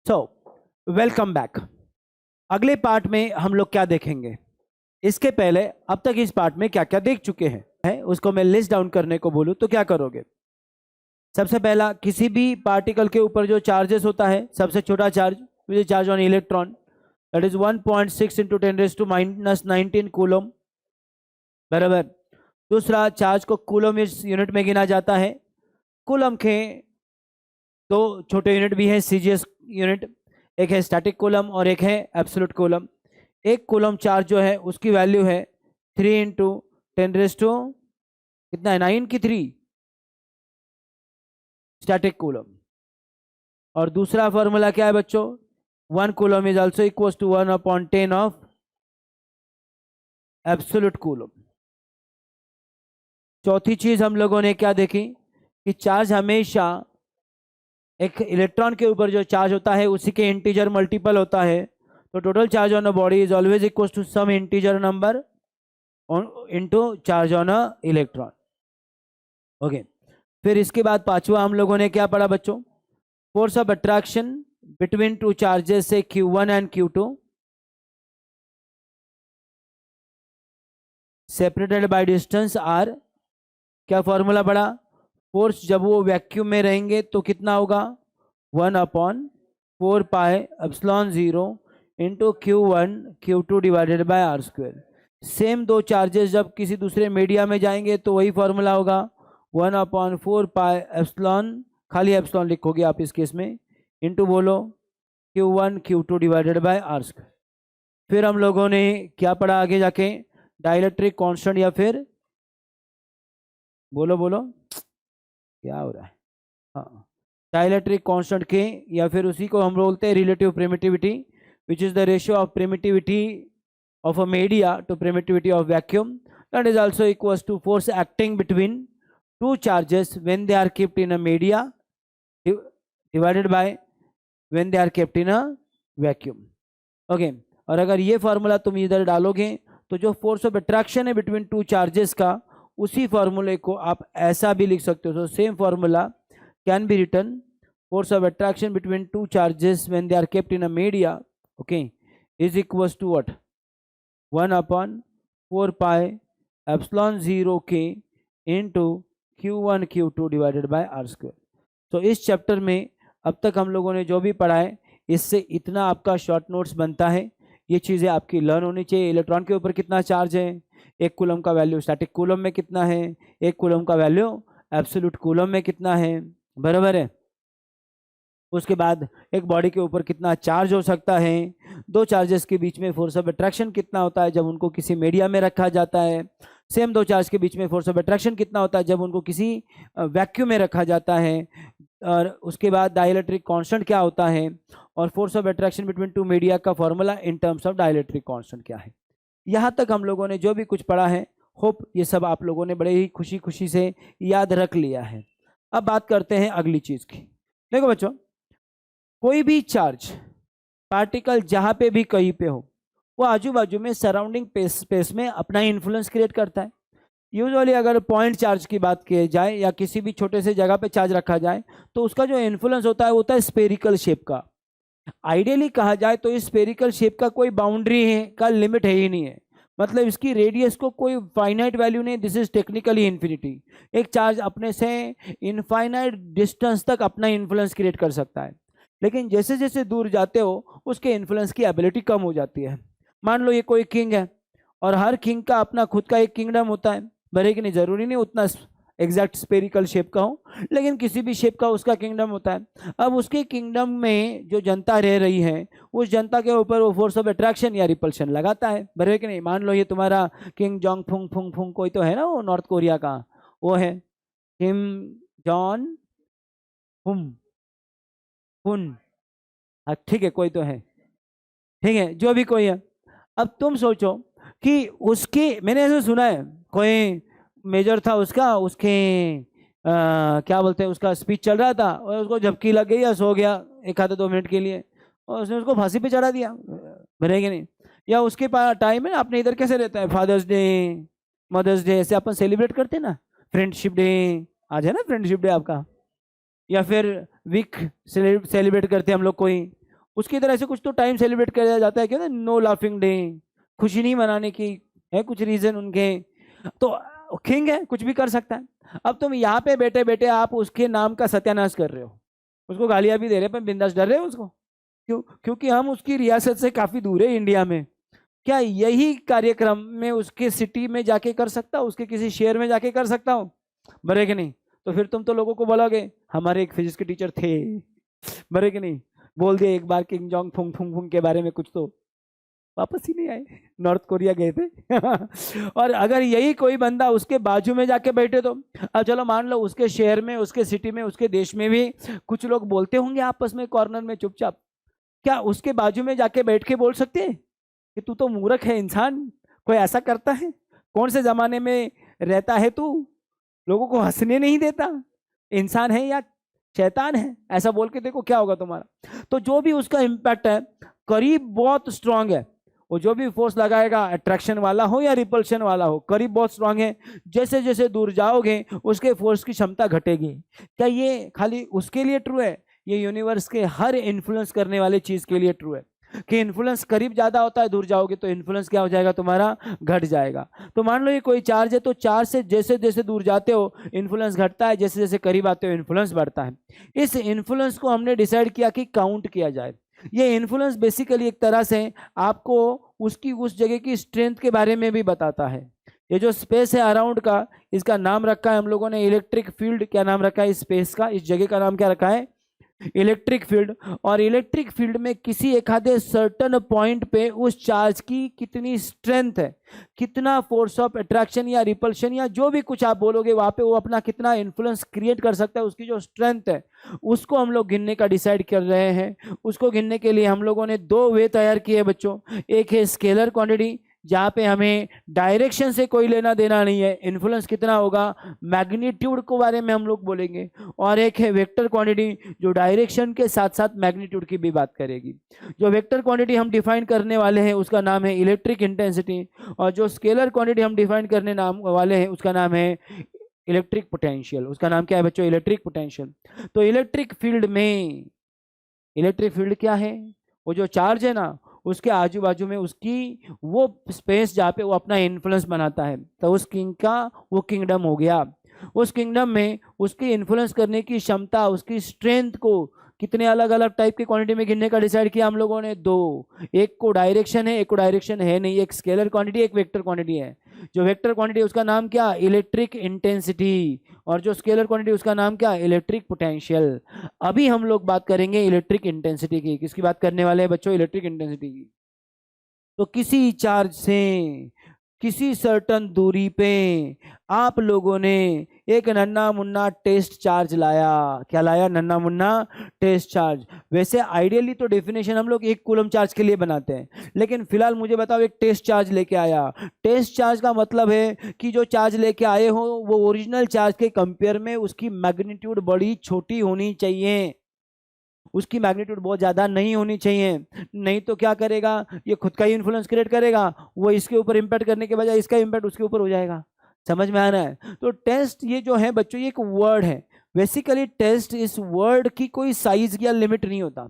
So welcome back. अगले part में हम लोग क्या देखेंगे, इसके पहले अब तक इस पार्ट में क्या क्या देख चुके हैं उसको मैं लिस्ट डाउन करने को बोलूं तो क्या करोगे। सबसे पहला, किसी भी पार्टिकल के ऊपर जो चार्जेस होता है, सबसे छोटा charge which is charge on electron, that is 1.6 into 10⁻⁻19 coulomb, बराबर। दूसरा, चार्ज को कूलम यूनिट में गिना जाता है। कूलम के दो छोटे यूनिट भी है, सीजीएस यूनिट, एक है स्टैटिक कूलम और एक है एब्सोल्यूट कूलम। एक कूलम चार्ज जो है उसकी वैल्यू है 3 इंटू 10 कितना है 9 की 3 स्टैटिक कूलम। और दूसरा फॉर्मूला क्या है बच्चों, 1 coulomb is also equal to 1/10 of absolute coulomb. चौथी चीज हम लोगों ने क्या देखी कि चार्ज हमेशा एक इलेक्ट्रॉन के ऊपर जो चार्ज होता है उसी के इंटीजर मल्टीपल होता है। तो total charge on a body is always equal to some integer number into charge on a electron. Okay, फिर इसके बाद पांचवा हम लोगों ने क्या पढ़ा बच्चों, force of attraction between two charges से Q1 and Q2 separated by distance R। क्या फॉर्मूला पढ़ा, फोर्स जब वो वैक्यूम में रहेंगे तो कितना होगा 1/4 pi epsilon 0 into Q1 Q2 divided by R²। Same दो चार्जेस जब किसी दूसरे मीडिया में जाएंगे तो वही फॉर्मूला होगा 1/4 पाई एप्सिलॉन, खाली एप्सिलॉन लिखोगे आप इस केस में, इंटू बोलो Q1 Q2 divided by R²। फिर हम लोगों ने क्या पढ़ा आगे जाके, डाइलेक्ट्रिक कांस्टेंट, या फिर बोलो बोलो क्या हो रहा है, हाँ, डाइलेक्ट्रिक कांस्टेंट के, या फिर उसी को हम बोलते हैं relative primitivity, which is the ratio of primitivity of a media to primitivity of vacuum. That is also equals to force acting between two charges when they are kept in a media divided by when they are kept in a vacuum। Okay, और अगर ये formula तुम इधर डालोगे तो जो force of attraction है between two charges का, उसी फॉर्मूले को आप ऐसा भी लिख सकते हो। Same formula can be written, force of attraction between two charges when they are kept in a media, okay, is equals to what 1/4 pi epsilon 0 के into Q1 Q2 divided by R²। तो इस chapter में अब तक हम लोगों ने जो भी पढ़ा है, इससे इतना आपका शॉर्ट नोट्स बनता है। ये चीज़ें आपकी लर्न होनी चाहिए। इलेक्ट्रॉन के ऊपर कितना चार्ज है, एक कूलम का वैल्यू स्टैटिक कूलम में कितना है, एक कूलम का वैल्यू एब्सोल्यूट कूलम में कितना है, बराबर है। उसके बाद एक बॉडी के ऊपर कितना चार्ज हो सकता है, दो चार्जेस के बीच में फोर्स ऑफ अट्रैक्शन कितना होता है जब उनको किसी मीडिया में रखा जाता है, सेम दो चार्ज के बीच में फोर्स ऑफ अट्रैक्शन कितना होता है जब उनको किसी वैक्यूम में रखा जाता है, और उसके बाद डाइलेक्ट्रिक कांस्टेंट क्या होता है, और force of attraction between two media का formula in terms of dielectric constant क्या है। यहाँ तक हम लोगों ने जो भी कुछ पढ़ा है, होप ये सब आप लोगों ने बड़े ही खुशी खुशी से याद रख लिया है। अब बात करते हैं अगली चीज की। देखो बच्चों, कोई भी चार्ज पार्टिकल जहां पे भी कहीं पे हो, वो आजू बाजू में सराउंडिंग स्पेस में अपना इन्फ्लुएंस क्रिएट करता है। यूजुअली अगर पॉइंट चार्ज की बात की जाए या किसी भी छोटे से जगह पे चार्ज रखा जाए तो उसका जो इन्फ्लुएंस होता है स्पेरिकल शेप का। आइडियली कहा जाए तो इस स्पेरिकल शेप का कोई बाउंड्री है का लिमिट है ही नहीं है, मतलब इसकी रेडियस को कोई फाइनाइट वैल्यू नहीं, दिस इज टेक्निकली इन्फिनिटी। एक चार्ज अपने से इनफाइनाइट डिस्टेंस तक अपना इन्फ्लुएंस क्रिएट कर सकता है, लेकिन जैसे जैसे दूर जाते हो उसके इन्फ्लुएंस की एबिलिटी कम हो जाती है। मान लो ये कोई किंग है और हर किंग का अपना खुद का एक किंगडम होता है, भले कि नहीं जरूरी नहीं उतना एग्जैक्ट स्पेरिकल शेप का हो, लेकिन किसी भी शेप का उसका किंगडम होता है। अब उसके किंगडम में जो जनता रह रही है, उस जनता के ऊपर वो फोर्स ऑफ अट्रैक्शन या रिपल्शन लगाता है, भले कि नहीं। मान लो ये तुम्हारा king Jong Fung Fung Fung कोई तो है ना, वो नॉर्थ कोरिया का, वो है किम जॉन हुम हुन, ठीक है, कोई तो है, ठीक है, जो भी कोई है। अब तुम सोचो कि उसकी, मैंने ऐसे सुना है कोई मेजर था उसका, उसके क्या बोलते हैं, उसका स्पीच चल रहा था और उसको झपकी लग गई या सो गया 1 आधे 2 मिनट के लिए, और उसने उसको फांसी पे चढ़ा दिया, बनेगा नहीं। या उसके पास टाइम है, अपने इधर कैसे रहता है, फादर्स डे, मदर्स डे, ऐसे अपन सेलिब्रेट करते हैं ना, फ्रेंडशिप डे, आज है ना फ्रेंडशिप डे आपका, या फिर वीक सेलिब्रेट करते हैं हम लोग कोई, उसकी तरह से कुछ तो टाइम सेलिब्रेट किया जाता है, क्या नो लाफिंग डे, खुशी नहीं मनाने की है कुछ रीजन उनके। तो किंग है, कुछ भी कर सकता है। अब तुम यहाँ पे बैठे बैठे आप उसके नाम का सत्यानाश कर रहे हो, उसको गालियां भी दे रहे हैं, पर बिंदास डर रहे हो उसको, क्यों? क्योंकि हम उसकी रियासत से काफी दूर है इंडिया में। क्या यही कार्यक्रम मैं उसके सिटी में जाके कर सकता हूँ, उसके किसी शहर में जाके कर सकता हूँ? बरे कि नहीं? तो फिर तुम तो लोगों को बोलोगे हमारे एक फिजिक्स के टीचर थे, बरे कि नहीं? बोल दिया एक बार king Jong Fung Fung Fung के बारे में कुछ, तो वापस ही नहीं आए, नॉर्थ कोरिया गए थे। और अगर यही कोई बंदा उसके बाजू में जाके बैठे तो अब चलो मान लो उसके शहर में, उसके सिटी में, उसके देश में भी कुछ लोग बोलते होंगे आपस में कॉर्नर में चुपचाप, क्या उसके बाजू में जाके बैठ के बोल सकते हैं कि तू तो मूर्ख है इंसान? कोई ऐसा करता है? कौन से जमाने में रहता है तू, लोगों को हंसने नहीं देता? इंसान है या शैतान है? ऐसा बोल के देखो क्या होगा तुम्हारा। तो जो भी उसका इम्पैक्ट है करीब बहुत स्ट्रांग है, वो जो भी फोर्स लगाएगा अट्रैक्शन वाला हो या रिपल्शन वाला हो, करीब बहुत स्ट्रांग है। जैसे जैसे दूर जाओगे उसके फोर्स की क्षमता घटेगी। क्या ये खाली उसके लिए ट्रू है? ये यूनिवर्स के हर इन्फ्लुएंस करने वाले चीज के लिए ट्रू है कि इन्फ्लुएंस करीब ज्यादा होता है, दूर जाओगे तो इन्फ्लुएंस क्या हो जाएगा तुम्हारा, घट जाएगा। तो मान लो ये कोई चार्ज है, तो चार्ज से जैसे जैसे दूर जाते हो इन्फ्लुएंस घटता है, जैसे जैसे करीब आते हो इन्फ्लुएंस बढ़ता है। इस इन्फ्लुएंस को हमने डिसाइड किया कि काउंट किया जाए। ये इन्फ्लुएंस बेसिकली एक तरह से आपको उसकी उस जगह की स्ट्रेंथ के बारे में भी बताता है। ये जो स्पेस है अराउंड का, इसका नाम रखा है हम लोगों ने इलेक्ट्रिक फील्ड। क्या नाम रखा है इस स्पेस का, इस जगह का नाम क्या रखा है? Electric field. और इलेक्ट्रिक फील्ड में किसी एक आधे सर्टन पॉइंट पे उस चार्ज की कितनी स्ट्रेंथ है, कितना फोर्स ऑफ अट्रैक्शन या रिपल्शन या जो भी कुछ आप बोलोगे, वहां पे वो अपना कितना इन्फ्लुएंस क्रिएट कर सकता है, उसकी जो स्ट्रेंथ है उसको हम लोग गिनने का डिसाइड कर रहे हैं। उसको गिनने के लिए हम लोगों ने दो वे तैयार किए बच्चों। एक है स्केलर क्वांटिटी, जहां पे हमें डायरेक्शन से कोई लेना देना नहीं है, इन्फ्लुएंस कितना होगा मैग्नीट्यूड के बारे में हम लोग बोलेंगे। और एक है वेक्टर क्वांटिटी, जो डायरेक्शन के साथ साथ मैग्नीट्यूड की भी बात करेगी। जो वेक्टर क्वांटिटी हम डिफाइन करने वाले हैं उसका नाम है इलेक्ट्रिक इंटेंसिटी, और जो स्केलर क्वांटिटी हम डिफाइन करने नाम वाले हैं उसका नाम है इलेक्ट्रिक पोटेंशियल। उसका नाम क्या है बच्चों? Electric potential. तो इलेक्ट्रिक फील्ड में, इलेक्ट्रिक फील्ड क्या है? वो जो चार्ज है ना, उसके आजू बाजू में उसकी वो स्पेस जहाँ पे वो अपना इन्फ्लुएंस बनाता है, तो उस किंग का वो किंगडम हो गया। उस किंगडम में उसकी इन्फ्लुएंस करने की क्षमता, उसकी स्ट्रेंथ को कितने अलग अलग टाइप के क्वांटिटी में गिनने का डिसाइड किया हम लोगों ने? दो। एक को डायरेक्शन है, एक को डायरेक्शन है नहीं। एक स्केलर क्वांटिटी, एक वेक्टर क्वांटिटी है। जो वेक्टर क्वांटिटी उसका नाम क्या? Electric intensity. और जो स्केलर क्वांटिटी उसका नाम क्या? Electric potential. अभी हम लोग बात करेंगे इलेक्ट्रिक इंटेंसिटी की। किसकी बात करने वाले हैं बच्चों? इलेक्ट्रिक इंटेंसिटी की। तो किसी चार्ज से किसी सर्टन दूरी पे आप लोगों ने एक नन्ना मुन्ना टेस्ट चार्ज लाया। क्या लाया? नन्ना मुन्ना टेस्ट चार्ज। वैसे आइडियली तो डेफिनेशन हम लोग एक कूलम चार्ज के लिए बनाते हैं, लेकिन फिलहाल मुझे बताओ एक टेस्ट चार्ज लेके आया। टेस्ट चार्ज का मतलब है कि जो चार्ज लेके आए हो वो ओरिजिनल चार्ज के कंपेयर में उसकी मैग्नीट्यूड बड़ी छोटी होनी चाहिए, उसकी मैग्नीट्यूड बहुत ज्यादा नहीं होनी चाहिए। नहीं तो क्या करेगा, ये खुद का ही इन्फ्लुएंस क्रिएट करेगा, वो इसके ऊपर इम्पैक्ट करने के बजाय इसका इम्पैक्ट उसके ऊपर हो जाएगा। समझ में आ रहा है? तो टेस्ट ये जो है बच्चों, ये एक वर्ड है। बेसिकली टेस्ट, इस वर्ड की कोई साइज या लिमिट नहीं होता।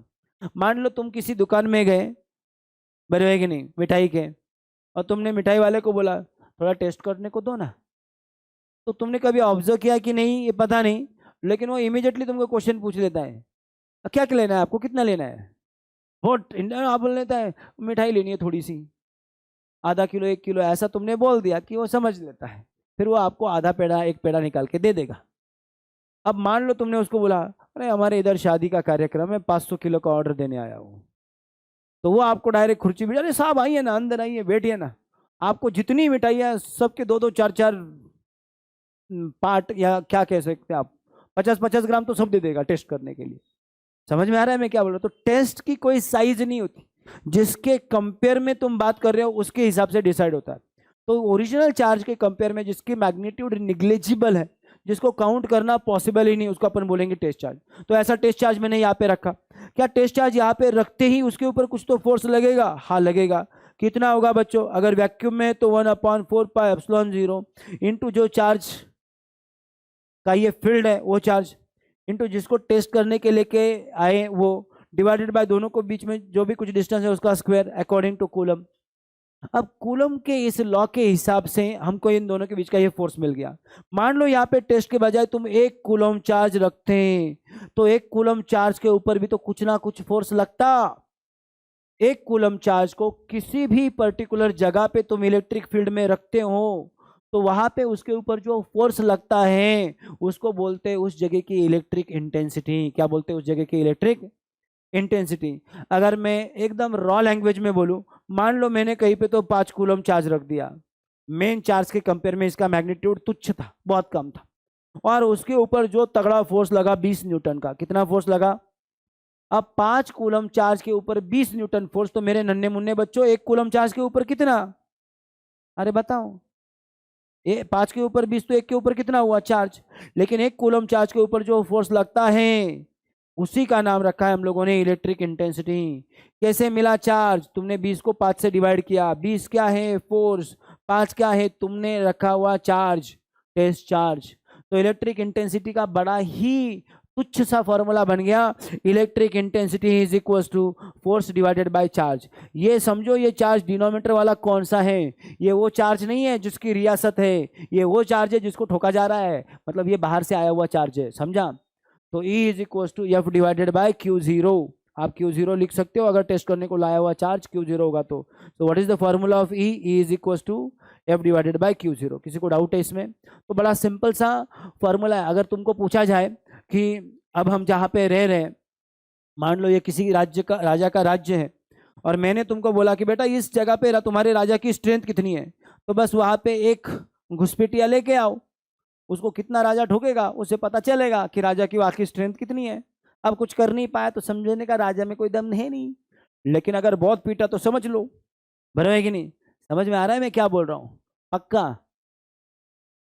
मान लो तुम किसी दुकान में गए, बरे कि नहीं, मिठाई के, और तुमने मिठाई वाले को बोला थोड़ा टेस्ट करने को दो ना। तो तुमने कभी ऑब्जर्व किया कि नहीं ये पता नहीं, लेकिन वो इमीडिएटली तुमको क्वेश्चन पूछ लेता है क्या क्या लेना है आपको, कितना लेना है। बहुत इंडियन आप बोल लेता है मिठाई लेनी है थोड़ी सी, आधा किलो 1 किलो, ऐसा तुमने बोल दिया कि वो समझ लेता है। फिर वो आपको आधा पेड़ा 1 पेड़ा निकाल के दे देगा। अब मान लो तुमने उसको बोला अरे हमारे इधर शादी का कार्यक्रम है, 500 किलो का ऑर्डर देने आया हूँ। तो वो आपको डायरेक्ट खुर्ची भी, अरे साहब आइए ना, अंदर आइए, बैठिए ना, आपको जितनी मिठाई है सबके 2-2 4-4 पार्ट, या क्या कह सकते हैं आप, 50-50 ग्राम तो सब दे देगा टेस्ट करने के लिए। समझ में आ रहा है मैं क्या बोल रहा हूं? तो टेस्ट की कोई साइज नहीं होती, जिसके कंपेयर में तुम बात कर रहे हो उसके हिसाब से डिसाइड होता है। तो ओरिजिनल चार्ज के कंपेयर में जिसकी मैग्नीट्यूड निग्लेजिबल है, जिसको काउंट करना पॉसिबल ही नहीं, उसको अपन बोलेंगे टेस्ट चार्ज। तो ऐसा टेस्ट चार्ज मैंने यहाँ पे रखा। क्या टेस्ट चार्ज यहाँ पे रखते ही उसके ऊपर कुछ तो फोर्स लगेगा? हाँ लगेगा। कितना होगा बच्चों? अगर वैक्यूम में तो 1/4 पाई एप्सिलॉन 0 इंटू जो चार्ज का ये फील्ड है वो चार्ज, इंटू जिसको टेस्ट करने के लेके आए वो डिवाइडेड बाय दोनों को बीच में जो भी कुछ डिस्टेंस है उसका स्क्वायर अकॉर्डिंग टू कूलम। अब कूलम के इस लॉ के हिसाब से हमको इन दोनों के बीच का ये फोर्स मिल गया। मान लो यहाँ पे टेस्ट के बजाय तुम 1 कूलम चार्ज रखते हैं तो 1 कूलम चार्ज के ऊपर भी तो कुछ ना कुछ फोर्स लगता। 1 कूलम चार्ज को किसी भी पर्टिकुलर जगह पे तुम इलेक्ट्रिक फील्ड में रखते हो तो वहां पे उसके ऊपर जो फोर्स लगता है उसको बोलते हैं उस जगह की इलेक्ट्रिक इंटेंसिटी। क्या बोलते हैं उस जगह की इलेक्ट्रिक इंटेंसिटी। अगर मैं एकदम रॉ लैंग्वेज में बोलूं, मान लो मैंने कहीं पे तो 5 कूलम चार्ज रख दिया, मेन चार्ज के कंपेयर में इसका मैग्नीट्यूड तुच्छ था, बहुत कम था, और उसके ऊपर जो तगड़ा फोर्स लगा 20 न्यूटन का। कितना फोर्स लगा? अब 5 कूलम चार्ज के ऊपर 20 न्यूटन फोर्स, तो मेरे नन्हे मुन्ने बच्चों 1 कूलम चार्ज के ऊपर कितना? अरे बताओ, ये 5 के ऊपर 20 तो 1 के ऊपर कितना हुआ? चार्ज। लेकिन 1 कूलम चार्ज के ऊपर जो फोर्स लगता है उसी का नाम रखा है हम लोगों ने इलेक्ट्रिक इंटेंसिटी। कैसे मिला चार्ज? तुमने 20 को 5 से डिवाइड किया। 20 क्या है? फोर्स। 5 क्या है? तुमने रखा हुआ चार्ज, टेस्ट चार्ज। तो इलेक्ट्रिक इंटेंसिटी का बड़ा ही तुच्छ सा फॉर्मूला बन गया, electric intensity is equal to force divided by charge. ये समझो, ये चार्ज डिनोमिनेटर वाला कौन सा है? ये वो चार्ज नहीं है जिसकी रियासत है, ये वो चार्ज है जिसको ठोका जा रहा है, मतलब ये बाहर से आया हुआ चार्ज है, समझा? तो E is equal to F divided by Q zero. आप क्यू जीरो लिख सकते हो अगर टेस्ट करने को लाया हुआ चार्ज क्यू जीरो होगा तो। What is the formula of E? E is equal to F divided by Q zero. किसी को डाउट है इसमें? तो बड़ा सिंपल सा फॉर्मूला है। अगर तुमको पूछा जाए कि अब हम जहाँ पे रह रहे हैं, मान लो ये किसी राजा का राज्य है, और मैंने तुमको बोला कि बेटा इस जगह पे तुम्हारे राजा की स्ट्रेंथ कितनी है, तो बस वहाँ पे एक घुसपैठिया लेके आओ, उसको कितना राजा ठोकेगा उससे पता चलेगा कि राजा की वाकई स्ट्रेंथ कितनी है। अब कुछ कर नहीं पाया तो समझने का राजा में कोई दम है नहीं, लेकिन अगर बहुत पीटा तो समझ लो। बराबर है कि नहीं? समझ में आ रहा है मैं क्या बोल रहा हूँ? पक्का?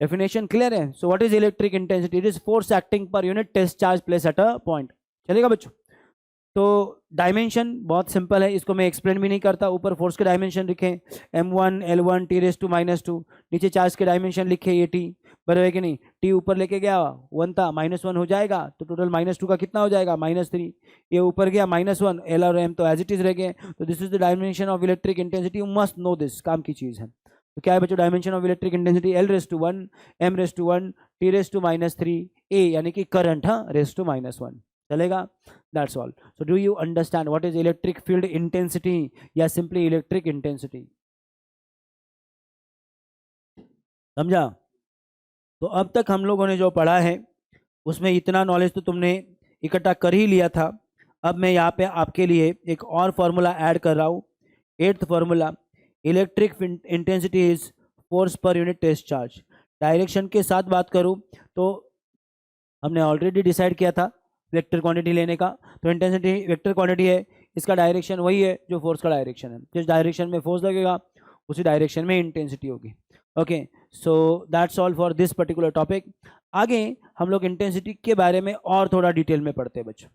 डेफिनेशन क्लियर है? So what is electric intensity? It is force acting per unit test charge place at a point. चलेगा बच्चों? तो डायमेंशन बहुत सिंपल है, इसको मैं एक्सप्लेन भी नहीं करता। ऊपर फोर्स के डायमेंशन लिखे m1 l1 t⁻², नीचे चार्ज के डायमेंशन लिखे ये t। बराबर है कि नहीं? t ऊपर लेके गया 1 था, -1 हो जाएगा तो टोटल -2 का कितना हो जाएगा? -3। ये ऊपर गया -1, l और m तो एज इट इज रह गए। तो this is the dimension of electric intensity. You must know this, काम की चीज है। तो क्या है बच्चों dimension of electric intensity? l⁻1 m⁻1 t⁻³ a, यानी कि करंट, हाँ, (⁻1). चलेगा? That's all. So do you understand what is electric field intensity या सिंपली इलेक्ट्रिक इंटेंसिटी? समझा? तो अब तक हम लोगों ने जो पढ़ा है उसमें इतना नॉलेज तो तुमने इकट्ठा कर ही लिया था। अब मैं यहाँ पे आपके लिए एक और फॉर्मूला ऐड कर रहा हूँ, 8th formula. Electric intensity is force per unit test charge. Direction के साथ बात करूँ तो हमने ऑलरेडी डिसाइड किया था वेक्टर क्वांटिटी लेने का। तो इंटेंसिटी वेक्टर क्वांटिटी है, इसका डायरेक्शन वही है जो फोर्स का डायरेक्शन है। जिस डायरेक्शन में फोर्स लगेगा उसी डायरेक्शन में इंटेंसिटी होगी। Okay, so that's all for this particular topic. आगे हम लोग इंटेंसिटी के बारे में और थोड़ा डिटेल में पढ़ते हैं बच्चों।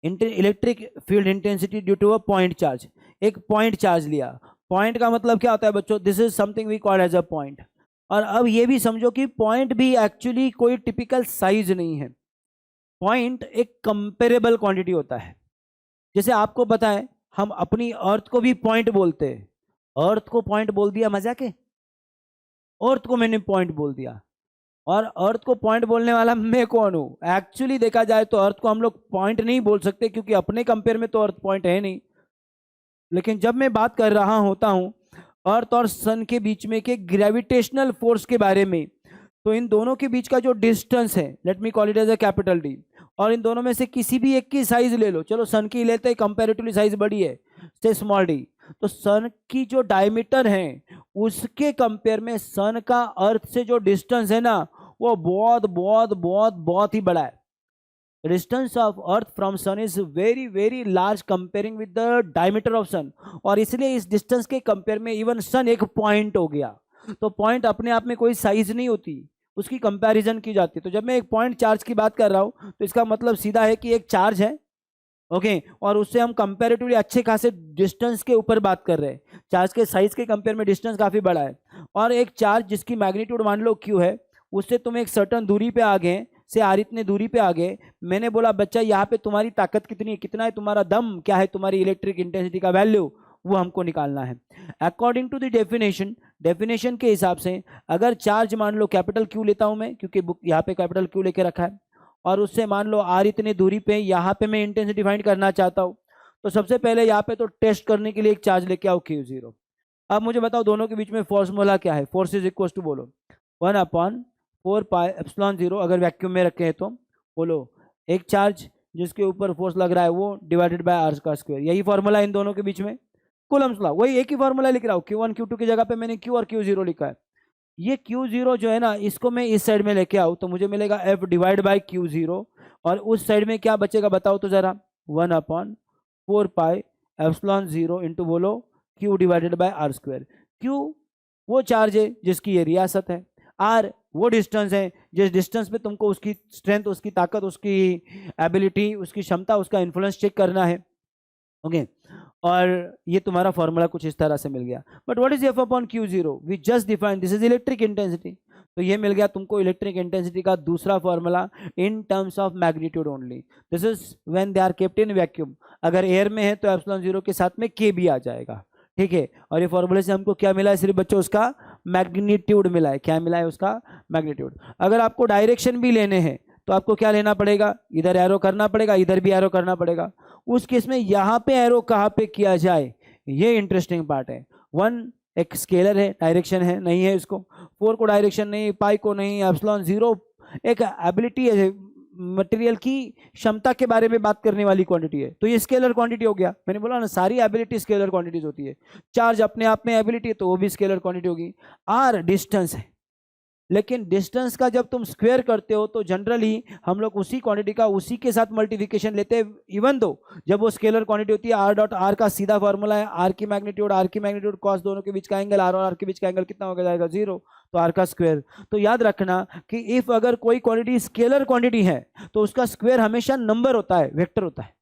Electric field intensity due to a point charge. एक पॉइंट चार्ज लिया, पॉइंट का मतलब क्या होता है बच्चों? This is something we call as a point. और अब ये भी समझो कि पॉइंट भी एक्चुअली कोई टिपिकल साइज नहीं है। पॉइंट एक कंपेरेबल क्वांटिटी होता है। जैसे आपको पता है हम अपनी अर्थ को भी पॉइंट बोलते हैं। अर्थ को पॉइंट बोल दिया, मजाक है? अर्थ को मैंने पॉइंट बोल दिया, और अर्थ को पॉइंट बोलने वाला मैं कौन हूं? एक्चुअली देखा जाए तो अर्थ को हम लोग पॉइंट नहीं बोल सकते, क्योंकि अपने कंपेयर में तो अर्थ पॉइंट है नहीं। लेकिन जब मैं बात कर रहा होता हूं अर्थ और सन के बीच में के ग्रेविटेशनल फोर्स के बारे में, तो इन दोनों के बीच का जो डिस्टेंस है, let me call it as a capital D, और इन दोनों में से किसी भी एक की साइज ले लो। चलो सन की लेते हैं, कंपैरेटिवली साइज बड़ी है, से स्मॉल डी। तो सन की जो डायमीटर है उसके कंपेयर में सन का अर्थ से जो डिस्टेंस है ना, वो बहुत बहुत बहुत बहुत ही बड़ा है। Distance of earth from sun is very very large comparing with the diameter of sun. और इसलिए इस डिस्टेंस के कंपेयर में इवन सन एक पॉइंट हो गया। तो पॉइंट अपने आप में कोई साइज नहीं होती, उसकी कंपैरिजन की जाती है। तो जब मैं एक पॉइंट चार्ज की बात कर रहा हूं तो इसका मतलब सीधा है कि एक चार्ज है, ओके, और उससे हम कंपैरेटिवली अच्छे खासे डिस्टेंस के ऊपर बात कर रहे हैं। चार्ज के साइज के कंपेयर में डिस्टेंस काफी बड़ा है। और एक चार्ज जिसकी मैग्नीट्यूड मान लो क्यू है, उससे तुम एक सर्टन दूरी पे आ गए, से आर इतने दूरी पे आ गए, मैंने बोला बच्चा यहाँ पे तुम्हारी ताकत कितनी है, कितना है तुम्हारा दम, क्या है तुम्हारी इलेक्ट्रिक इंटेंसिटी का वैल्यू, वो हमको निकालना है। अकॉर्डिंग टू द डेफिनेशन के हिसाब से अगर चार्ज मान लो कैपिटल क्यू लेता हूं मैं, क्योंकि बुक यहाँ पे कैपिटल क्यू लेके रखा है, और उससे मान लो आर इतने दूरी पे यहाँ पे मैं इंटेंसिटी फाइंड करना चाहता हूँ, तो सबसे पहले यहाँ पे तो टेस्ट करने के लिए एक चार्ज लेके आओ Q0। अब मुझे बताओ दोनों के बीच में फॉर्मूला क्या है, फोर्स इज इक्वल टू बोलो 1/4πε0, अगर वैक्यूम में रखे हैं तो बोलो एक चार्ज जिसके ऊपर फोर्स लग रहा है वो डिवाइडेड बाय आर का स्क्वायर, यही फॉर्मूला इन दोनों के बीच में, कूलम्स लॉ, वही एक ही फॉर्मूला लिख रहा हूँ। Q1 Q2 की जगह पे मैंने Q और Q0 लिखा है। ये Q0 जो है ना, इसको मैं इस साइड में लेके आऊँ तो मुझे मिलेगा F डिवाइड बाई Q0, और उस साइड में क्या बचेगा बताओ तो जरा, 1/4πε0 इंटू बोलो Q divided by R square. Q वो चार्ज है जिसकी ये रियासत है, R वो डिस्टेंस है जिस डिस्टेंस पे तुमको उसकी स्ट्रेंथ, उसकी ताकत, उसकी एबिलिटी, उसकी क्षमता, उसका इन्फ्लुएंस चेक करना है। ओके और ये तुम्हारा फॉर्मूला कुछ इस तरह से मिल गया। But what is F upon Q0, we just define, this is electric intensity. तो ये मिल गया तुमको इलेक्ट्रिक इंटेंसिटी का दूसरा formula in terms of magnitude only. This is when they are kept in vacuum, अगर एयर में है तो एप्सिलॉन 0 के साथ में K भी आ जाएगा, ठीक है। और ये फॉर्मूले से हमको क्या मिला है सिर्फ बच्चों, उसका मैग्नीट्यूड मिला है। क्या मिला है? उसका मैग्नीट्यूड। अगर आपको डायरेक्शन भी लेने हैं तो आपको क्या लेना पड़ेगा, इधर एरो करना पड़ेगा, इधर भी एरो करना पड़ेगा। उस केस में यहाँ पे एरो कहाँ पे किया जाए, ये इंटरेस्टिंग पार्ट है। 1 एक स्केलर है, डायरेक्शन है नहीं है इसको, 4 को डायरेक्शन नहीं, पाई को नहीं, एप्सिलॉन 0 एक एबिलिटी है, मटेरियल की क्षमता के बारे में बात करने वाली क्वांटिटी है, तो ये स्केलर क्वांटिटी हो गया। मैंने बोला ना सारी एबिलिटी स्केलर क्वांटिटीज होती है। चार्ज अपने आप में एबिलिटी है तो वो भी स्केलर क्वांटिटी होगी। आर डिस्टेंस है, लेकिन डिस्टेंस का जब तुम स्क्वायर करते हो तो जनरली हम लोग उसी क्वांटिटी का उसी के साथ मल्टीप्लिकेशन लेते हैं, इवन दो जब वो स्केलर क्वांटिटी होती है। आर डॉट आर का सीधा फॉर्मूला है आर की मैग्नीट्यूड कॉस, दोनों के बीच का एंगल, आर और आर के बीच का एंगल कितना हो जाएगा 0, तो आर का स्क्वायर। तो याद रखना कि इफ अगर कोई क्वांटिटी स्केलर क्वांटिटी है तो उसका स्क्वायर हमेशा नंबर होता है, वेक्टर होता है,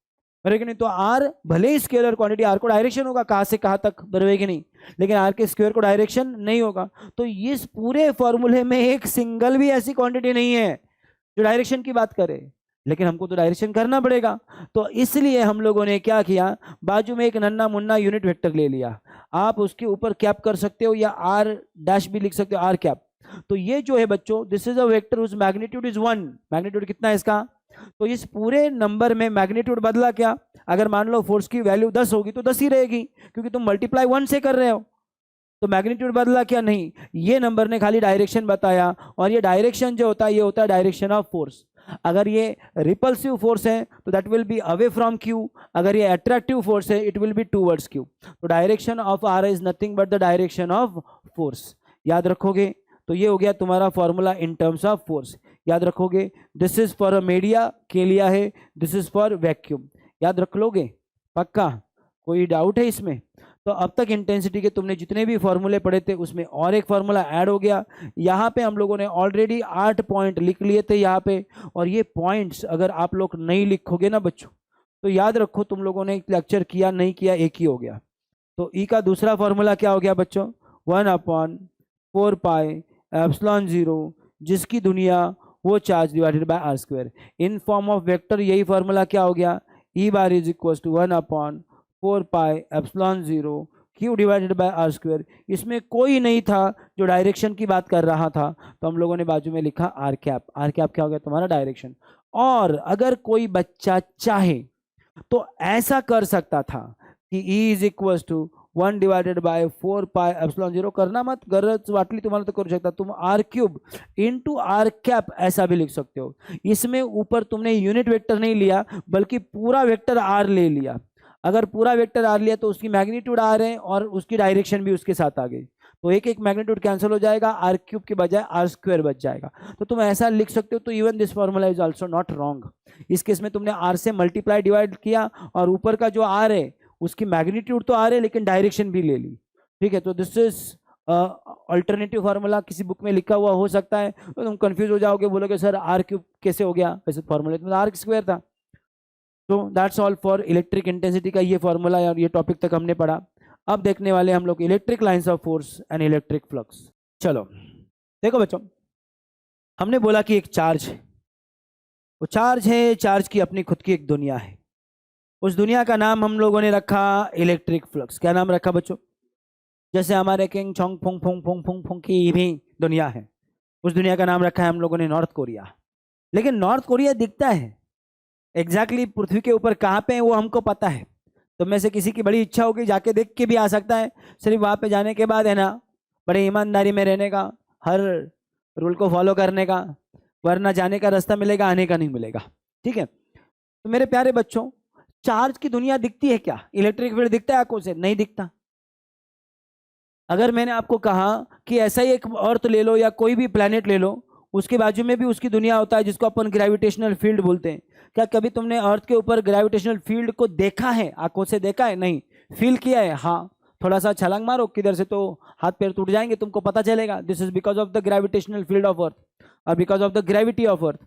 बराबर नहीं। तो आर भले ही स्केलर क्वांटिटी, आर को डायरेक्शन होगा कहां से कहां तक, बराबर कि नहीं, लेकिन आर के स्क्वायर को डायरेक्शन नहीं होगा। तो इस पूरे फॉर्मूले में एक सिंगल भी ऐसी क्वांटिटी नहीं है जो डायरेक्शन की बात करे, लेकिन हमको तो डायरेक्शन करना पड़ेगा। तो इसलिए हम लोगों ने क्या किया, बाजू में एक नन्ना मुन्ना यूनिट वेक्टर ले लिया। आप उसके ऊपर कैप कर सकते हो या आर डैश भी लिख सकते हो, आर कैप। तो ये जो है बच्चों, this is a vector whose magnitude is 1। Magnitude कितना है इसका, तो इस पूरे नंबर में मैग्नीट्यूड बदला क्या, अगर मान लो फोर्स की वैल्यू 10 होगी तो 10 ही रहेगी, क्योंकि तुम मल्टीप्लाई 1 से कर रहे हो। तो मैग्नीट्यूड बदला क्या, नहीं, ये नंबर ने खाली डायरेक्शन बताया। और ये डायरेक्शन जो होता है ये होता है डायरेक्शन ऑफ फोर्स। अगर ये रिपल्सिव फोर्स है तो that will be away from Q, अगर ये अट्रैक्टिव फोर्स है it will be towards Q. तो direction of R is nothing but the direction of force. याद रखोगे, तो ये हो गया तुम्हारा formula in terms of force. याद रखोगे, this is for a media के लिया है, दिस इज फॉर वैक्यूम। याद रख लोगे पक्का, कोई डाउट है इसमें? तो अब तक इंटेंसिटी के तुमने जितने भी फॉर्मूले पढ़े थे उसमें और एक फॉर्मूला ऐड हो गया। यहाँ पे हम लोगों ने ऑलरेडी 8 पॉइंट लिख लिए थे यहाँ पे, और ये पॉइंट्स अगर आप लोग नहीं लिखोगे ना बच्चों तो याद रखो तुम लोगों ने लेक्चर किया नहीं किया एक ही हो गया। तो ई का दूसरा फॉर्मूला क्या हो गया बच्चों, 1/4πε0, जिसकी दुनिया वो charge divided by R square in form of vector. यही फॉर्मूला क्या हो गया, E bar is equal to 1/4πε0 Q divided by R square. इसमें कोई नहीं था जो डायरेक्शन की बात कर रहा था, तो हम लोगों ने बाजू में लिखा आर कैप। आर कैप क्या हो गया तुम्हारा, डायरेक्शन। और अगर कोई बच्चा चाहे तो ऐसा कर सकता था कि ई इज इक्वल टू 1/4πε0, करना मत, गरज वाटली तुम्हाला तो करू शकता तुम, r³ इंटू आर कैप ऐसा भी लिख सकते हो। इसमें ऊपर तुमने यूनिट वेक्टर नहीं लिया बल्कि पूरा वेक्टर r ले लिया। अगर पूरा वेक्टर r लिया तो उसकी मैग्नीट्यूड r है और उसकी डायरेक्शन भी उसके साथ आ गई, तो एक एक मैग्नीट्यूड कैंसिल हो जाएगा, r³ के बजाय r² बच जाएगा। तो तुम ऐसा लिख सकते हो। तो even this formula is also not wrong. इस केस में तुमने r से मल्टीप्लाई डिवाइड किया और ऊपर का जो r है उसकी मैग्नीट्यूड तो आ रही है लेकिन डायरेक्शन भी ले ली, ठीक है। तो दिस इज अल्टरनेटिव फार्मूला, किसी बुक में लिखा हुआ हो सकता है तो तुम कंफ्यूज हो जाओगे, बोलोगे सर r³ कैसे हो गया, वैसे फॉर्मूला में r² था। तो that's all for electric intensity का ये फॉर्मूला और ये टॉपिक तक हमने पढ़ा। अब देखने वाले हम लोग electric lines of force and electric flux. चलो देखो बच्चों, हमने बोला कि एक चार्ज वो चार्ज है, चार्ज की अपनी खुद की एक दुनिया है। उस दुनिया का नाम हम लोगों ने रखा इलेक्ट्रिक फ्लक्स। क्या नाम रखा बच्चों? जैसे हमारे किंग छोंग फोंग फोंग फोंग फोंग फोंग की भी दुनिया है, उस दुनिया का नाम रखा है हम लोगों ने नॉर्थ कोरिया। लेकिन नॉर्थ कोरिया दिखता है एग्जैक्टली पृथ्वी के ऊपर कहाँ पे है वो हमको पता है। तो में से किसी की बड़ी इच्छा होगी जाके देख के भी आ सकता है, सिर्फ वहाँ पे जाने के बाद है ना बड़े ईमानदारी में रहने का, हर रूल को फॉलो करने का, वरना जाने का रास्ता मिलेगा, आने का नहीं मिलेगा। ठीक है, तो मेरे प्यारे बच्चों, चार्ज की दुनिया दिखती है क्या? इलेक्ट्रिक फील्ड दिखता है आंखों से? नहीं दिखता। अगर मैंने आपको कहा कि ऐसा ही एक अर्थ ले लो या कोई भी प्लेनेट ले लो, उसके बाजू में भी उसकी दुनिया होता है जिसको अपन ग्रेविटेशनल फील्ड बोलते हैं। क्या कभी तुमने अर्थ के ऊपर ग्रेविटेशनल फील्ड को देखा है? आंखों से देखा है? नहीं। फील किया है? हाँ। थोड़ा सा छलांग मारो किधर से तो हाथ पैर टूट जाएंगे, तुमको पता चलेगा this is because of the gravitational field of earth और because of the gravity of earth.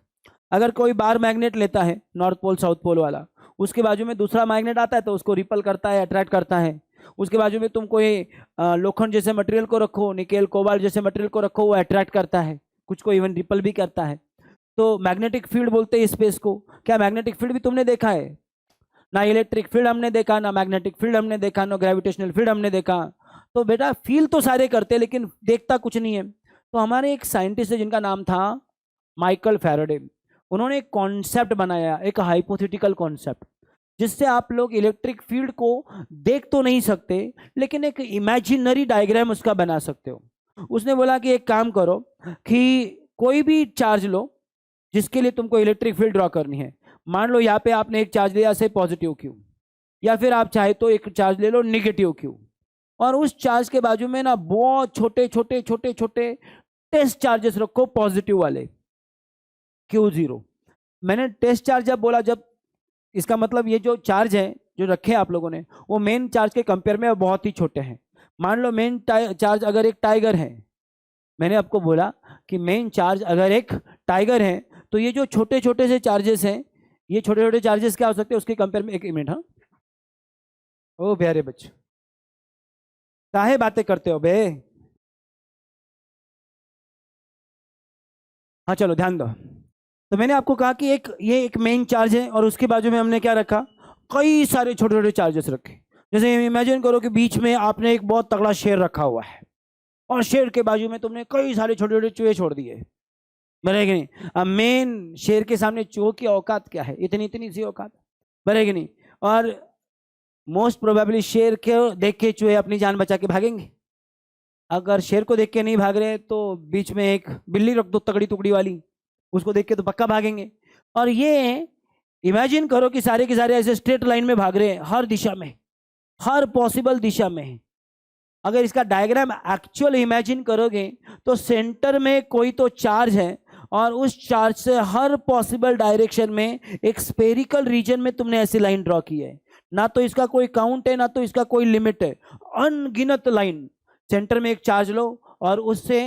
अगर कोई बार मैग्नेट लेता है नॉर्थ पोल साउथ पोल वाला, उसके बाजू में दूसरा मैग्नेट आता है तो उसको रिपल करता है, अट्रैक्ट करता है। उसके बाजू में तुम कोई लोखंड जैसे मटेरियल को रखो, निकेल कोबाल्ट जैसे मटेरियल को रखो, वो अट्रैक्ट करता है, कुछ को इवन रिपल भी करता है। तो मैग्नेटिक फील्ड बोलते हैं स्पेस को। क्या मैग्नेटिक फील्ड भी तुमने देखा है? ना इलेक्ट्रिक फील्ड हमने देखा, ना मैग्नेटिक फील्ड हमने देखा, ना ग्रेविटेशनल फील्ड हमने देखा। तो बेटा फील तो सारे करते हैं लेकिन देखता कुछ नहीं है। तो हमारे एक साइंटिस्ट है जिनका नाम था माइकल फैराडे। उन्होंने एक कॉन्सेप्ट बनाया, एक हाइपोथेटिकल कॉन्सेप्ट, जिससे आप लोग इलेक्ट्रिक फील्ड को देख तो नहीं सकते लेकिन एक इमेजिनरी डायग्राम उसका बना सकते हो। उसने बोला कि एक काम करो कि कोई भी चार्ज लो जिसके लिए तुमको इलेक्ट्रिक फील्ड ड्रॉ करनी है। मान लो यहाँ पे आपने एक चार्ज लिया से पॉजिटिव क्यू, या फिर आप चाहे तो एक चार्ज ले लो नेगेटिव क्यू, और उस चार्ज के बाजू में ना बहुत छोटे छोटे छोटे छोटे टेस्ट चार्जेस रखो पॉजिटिव वाले, Q0। मैंने टेस्ट चार्ज जब बोला, जब इसका मतलब ये जो चार्ज है जो रखे आप लोगों ने वो मेन चार्ज के कंपेयर में बहुत ही छोटे हैं। मान लो मेन चार्ज अगर एक टाइगर है, मैंने आपको बोला कि मेन चार्ज अगर एक टाइगर है तो ये जो छोटे छोटे से चार्जेस हैं, ये छोटे छोटे चार्जेस क्या हो सकते हैं उसके कंपेयर में? एक मिनट, हाँ ओ प्यारे बच्चे काहे बातें करते हो बे? हाँ चलो ध्यान दो। तो मैंने आपको कहा कि ये एक मेन चार्ज है और उसके बाजू में हमने क्या रखा? कई सारे छोटे छोटे चार्जेस रखे। जैसे इमेजिन करो कि बीच में आपने एक बहुत तगड़ा शेर रखा हुआ है और शेर के बाजू में तुमने कई सारे छोटे छोटे चूहे छोड़ दिए, बनेगी नहीं? अब मेन शेर के सामने चूहों की औकात क्या है? इतनी इतनी सी औकात, बनेगी नहीं? और मोस्ट प्रोबेबली शेर के देख के चूहे अपनी जान बचा के भागेंगे। अगर शेर को देख के नहीं भाग रहे तो बीच में एक बिल्ली रख दो तगड़ी टुकड़ी वाली, उसको देख के तो पक्का भागेंगे। और ये इमेजिन करो कि सारे के सारे ऐसे स्ट्रेट लाइन में भाग रहे हैं, हर दिशा में, हर पॉसिबल दिशा में। अगर इसका डायग्राम एक्चुअल इमेजिन करोगे तो सेंटर में कोई तो चार्ज है और उस चार्ज से हर पॉसिबल डायरेक्शन में एक स्पेरिकल रीजन में तुमने ऐसी लाइन ड्रॉ की है। ना तो इसका कोई काउंट है ना तो इसका कोई लिमिट है, अनगिनत लाइन। सेंटर में एक चार्ज लो और उससे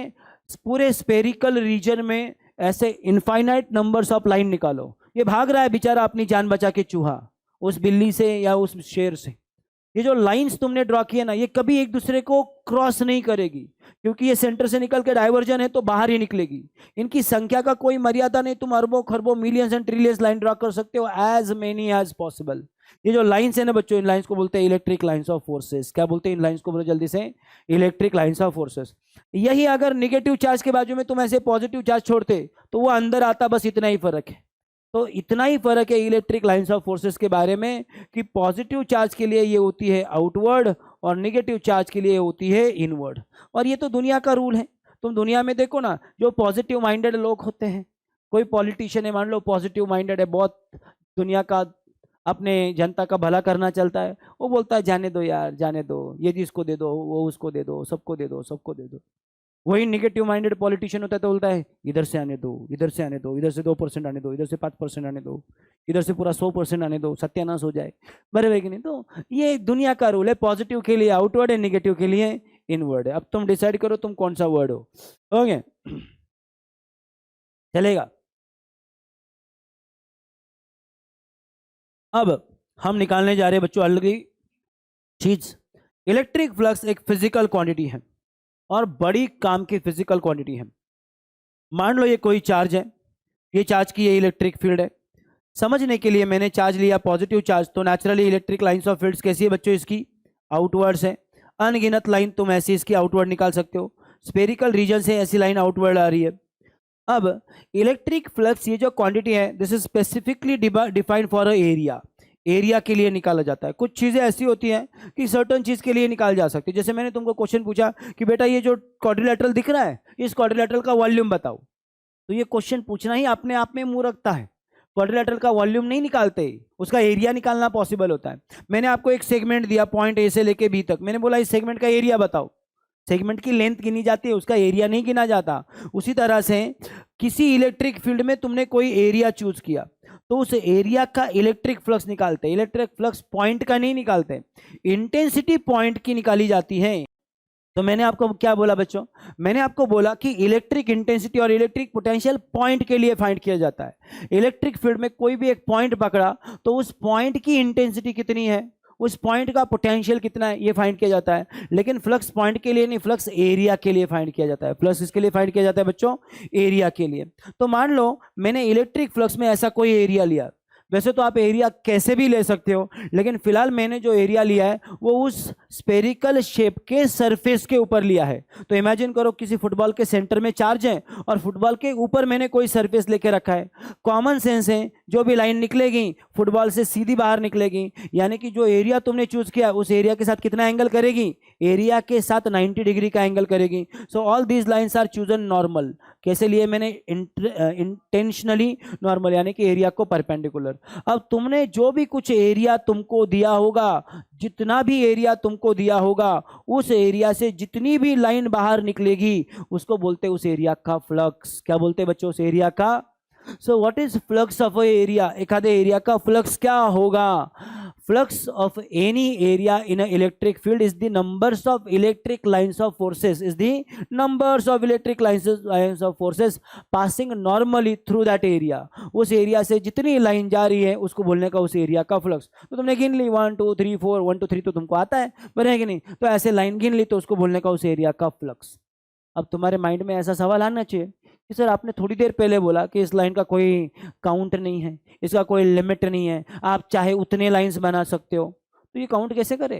पूरे स्पेरिकल रीजन में ऐसे इनफाइनाइट नंबर्स ऑफ लाइन निकालो। ये भाग रहा है बेचारा अपनी जान बचा के चूहा उस बिल्ली से या उस शेर से। ये जो लाइंस तुमने ड्रॉ किए ना, ये कभी एक दूसरे को क्रॉस नहीं करेगी क्योंकि ये सेंटर से निकल के डाइवर्जन है तो बाहर ही निकलेगी। इनकी संख्या का कोई मर्यादा नहीं, तुम अरबों खरबों millions and trillions line draw कर सकते हो, एज मेनी एज पॉसिबल। ये जो लाइंस है ना बच्चों, इन लाइंस को बोलते हैं इलेक्ट्रिक लाइंस ऑफ फोर्सेस। क्या बोलते हैं इन लाइंस को? बोलो जल्दी से, इलेक्ट्रिक लाइंस ऑफ फोर्सेस। यही अगर निगेटिव चार्ज के बाजू में तुम ऐसे पॉजिटिव चार्ज छोड़ते तो वो अंदर आता, बस इतना ही फर्क है। तो इतना ही फर्क है इलेक्ट्रिक लाइंस ऑफ फोर्सेस के बारे में कि पॉजिटिव चार्ज के लिए ये होती है आउटवर्ड और नेगेटिव चार्ज के लिए होती है इनवर्ड। और ये तो दुनिया का रूल है। तुम दुनिया में देखो ना, जो पॉजिटिव माइंडेड लोग होते हैं, कोई पॉलिटिशियन है मान लो पॉजिटिव माइंडेड है, बहुत दुनिया का अपने जनता का भला करना चलता है, वो बोलता है जाने दो यार, जाने दो, ये जिसको दे दो, वो उसको दे दो, सबको दे दो, सबको दे दो। वही निगेटिव माइंडेड पॉलिटिशियन होता है तो बोलता है इधर से आने दो, इधर से आने दो, इधर से 2% आने दो, इधर से 5% आने दो, इधर से पूरा 100% आने दो, सत्यानाश हो जाए। बराबर कि नहीं? तो ये दुनिया का रूल है, पॉजिटिव के लिए आउटवर्ड है, नेगेटिव के लिए इनवर्ड है। अब तुम डिसाइड करो तुम कौन सा वर्ड हो। ओके चलेगा। अब हम निकालने जा रहे हैं बच्चों अगली चीज। इलेक्ट्रिक फ्लक्स एक फिजिकल क्वांटिटी है और बड़ी काम की फिजिकल क्वांटिटी है। मान लो ये कोई चार्ज है, ये चार्ज की ये इलेक्ट्रिक फील्ड है। समझने के लिए मैंने चार्ज लिया पॉजिटिव चार्ज, तो naturally electric lines of fields कैसी है बच्चों, इसकी आउटवर्ड्स है। अनगिनत लाइन तुम ऐसी इसकी आउटवर्ड निकाल सकते हो। स्पेरिकल रीजन से ऐसी लाइन आउटवर्ड आ रही है। अब इलेक्ट्रिक फ्लक्स ये जो क्वांटिटी है this is specifically defined for a area, area के लिए निकाला जाता है। कुछ चीजें ऐसी होती हैं कि सर्टन चीज के लिए निकाल जा सकती है। जैसे मैंने तुमको क्वेश्चन पूछा कि बेटा ये जो क्वाड्रिलेटरल दिख रहा है इस क्वाड्रिलेटरल का वॉल्यूम बताओ, तो ये क्वेश्चन पूछना ही अपने आप में मूर्खता है। क्वाड्रिलेटरल का वॉल्यूम नहीं निकालते, उसका एरिया निकालना पॉसिबल होता है। मैंने आपको एक सेगमेंट दिया पॉइंट ए से लेके बी तक, मैंने बोला इस सेगमेंट का एरिया बताओ। सेगमेंट की लेंथ गिनी जाती है, उसका एरिया नहीं गिना जाता। उसी तरह से किसी इलेक्ट्रिक फील्ड में तुमने कोई एरिया चूज किया तो उस एरिया का इलेक्ट्रिक फ्लक्स निकालते हैं। इलेक्ट्रिक फ्लक्स पॉइंट का नहीं निकालते, इंटेंसिटी पॉइंट की निकाली जाती है। तो मैंने आपको क्या बोला बच्चों, मैंने आपको बोला कि इलेक्ट्रिक इंटेंसिटी और इलेक्ट्रिक पोटेंशियल पॉइंट के लिए फाइंड किया जाता है। इलेक्ट्रिक फील्ड में कोई भी एक पॉइंट पकड़ा तो उस पॉइंट की इंटेंसिटी कितनी है, उस पॉइंट का पोटेंशियल कितना है, ये फाइंड किया जाता है। लेकिन फ्लक्स पॉइंट के लिए नहीं, फ्लक्स एरिया के लिए फाइंड किया जाता है। फ्लक्स इसके लिए फाइंड किया जाता है बच्चों, एरिया के लिए। तो मान लो मैंने इलेक्ट्रिक फ्लक्स में ऐसा कोई एरिया लिया, वैसे तो आप एरिया कैसे भी ले सकते हो, लेकिन फिलहाल मैंने जो एरिया लिया है वो उस स्पेरिकल शेप के सरफेस के ऊपर लिया है। तो इमेजिन करो किसी फुटबॉल के सेंटर में चार्ज है और फुटबॉल के ऊपर मैंने कोई सरफेस लेके रखा है। कॉमन सेंस है, जो भी लाइन निकलेगी फुटबॉल से सीधी बाहर निकलेगी, यानी कि जो एरिया तुमने चूज किया उस एरिया के साथ कितना एंगल करेगी, एरिया के साथ 90 डिग्री का एंगल करेगी। So all these lines are chosen normal. कैसे लिए मैंने, इंटेंशनली नॉर्मल, यानी कि एरिया को परपेंडिकुलर। अब तुमने जो भी कुछ एरिया तुमको दिया होगा, जितना भी एरिया तुमको दिया होगा, उस एरिया से जितनी भी लाइन बाहर निकलेगी उसको बोलते हैं उस एरिया का फ्लक्स। क्या बोलते हैं बच्चों, उस एरिया का। सो what is flux of area, एखादे एरिया का फ्लक्स क्या होगा। Flux of any area in a electric field is the numbers of electric lines of forces, is the numbers of electric lines of forces passing normally through that area. उस area से जितनी line जा रही है उसको बोलने का उस एरिया का फ्लक्स। तो तुमने गिन ली 1 2 3 4, 1 2 3 तो तुमको आता है, बने कि नहीं, तो ऐसे लाइन गिन ली तो उसको बोलने का उस एरिया का फ्लक्स। अब तुम्हारे माइंड में ऐसा सवाल आना चाहिए कि सर आपने थोड़ी देर पहले बोला कि इस लाइन का कोई काउंट नहीं है, इसका कोई लिमिट नहीं है, आप चाहे उतने लाइंस बना सकते हो, तो ये काउंट कैसे करे।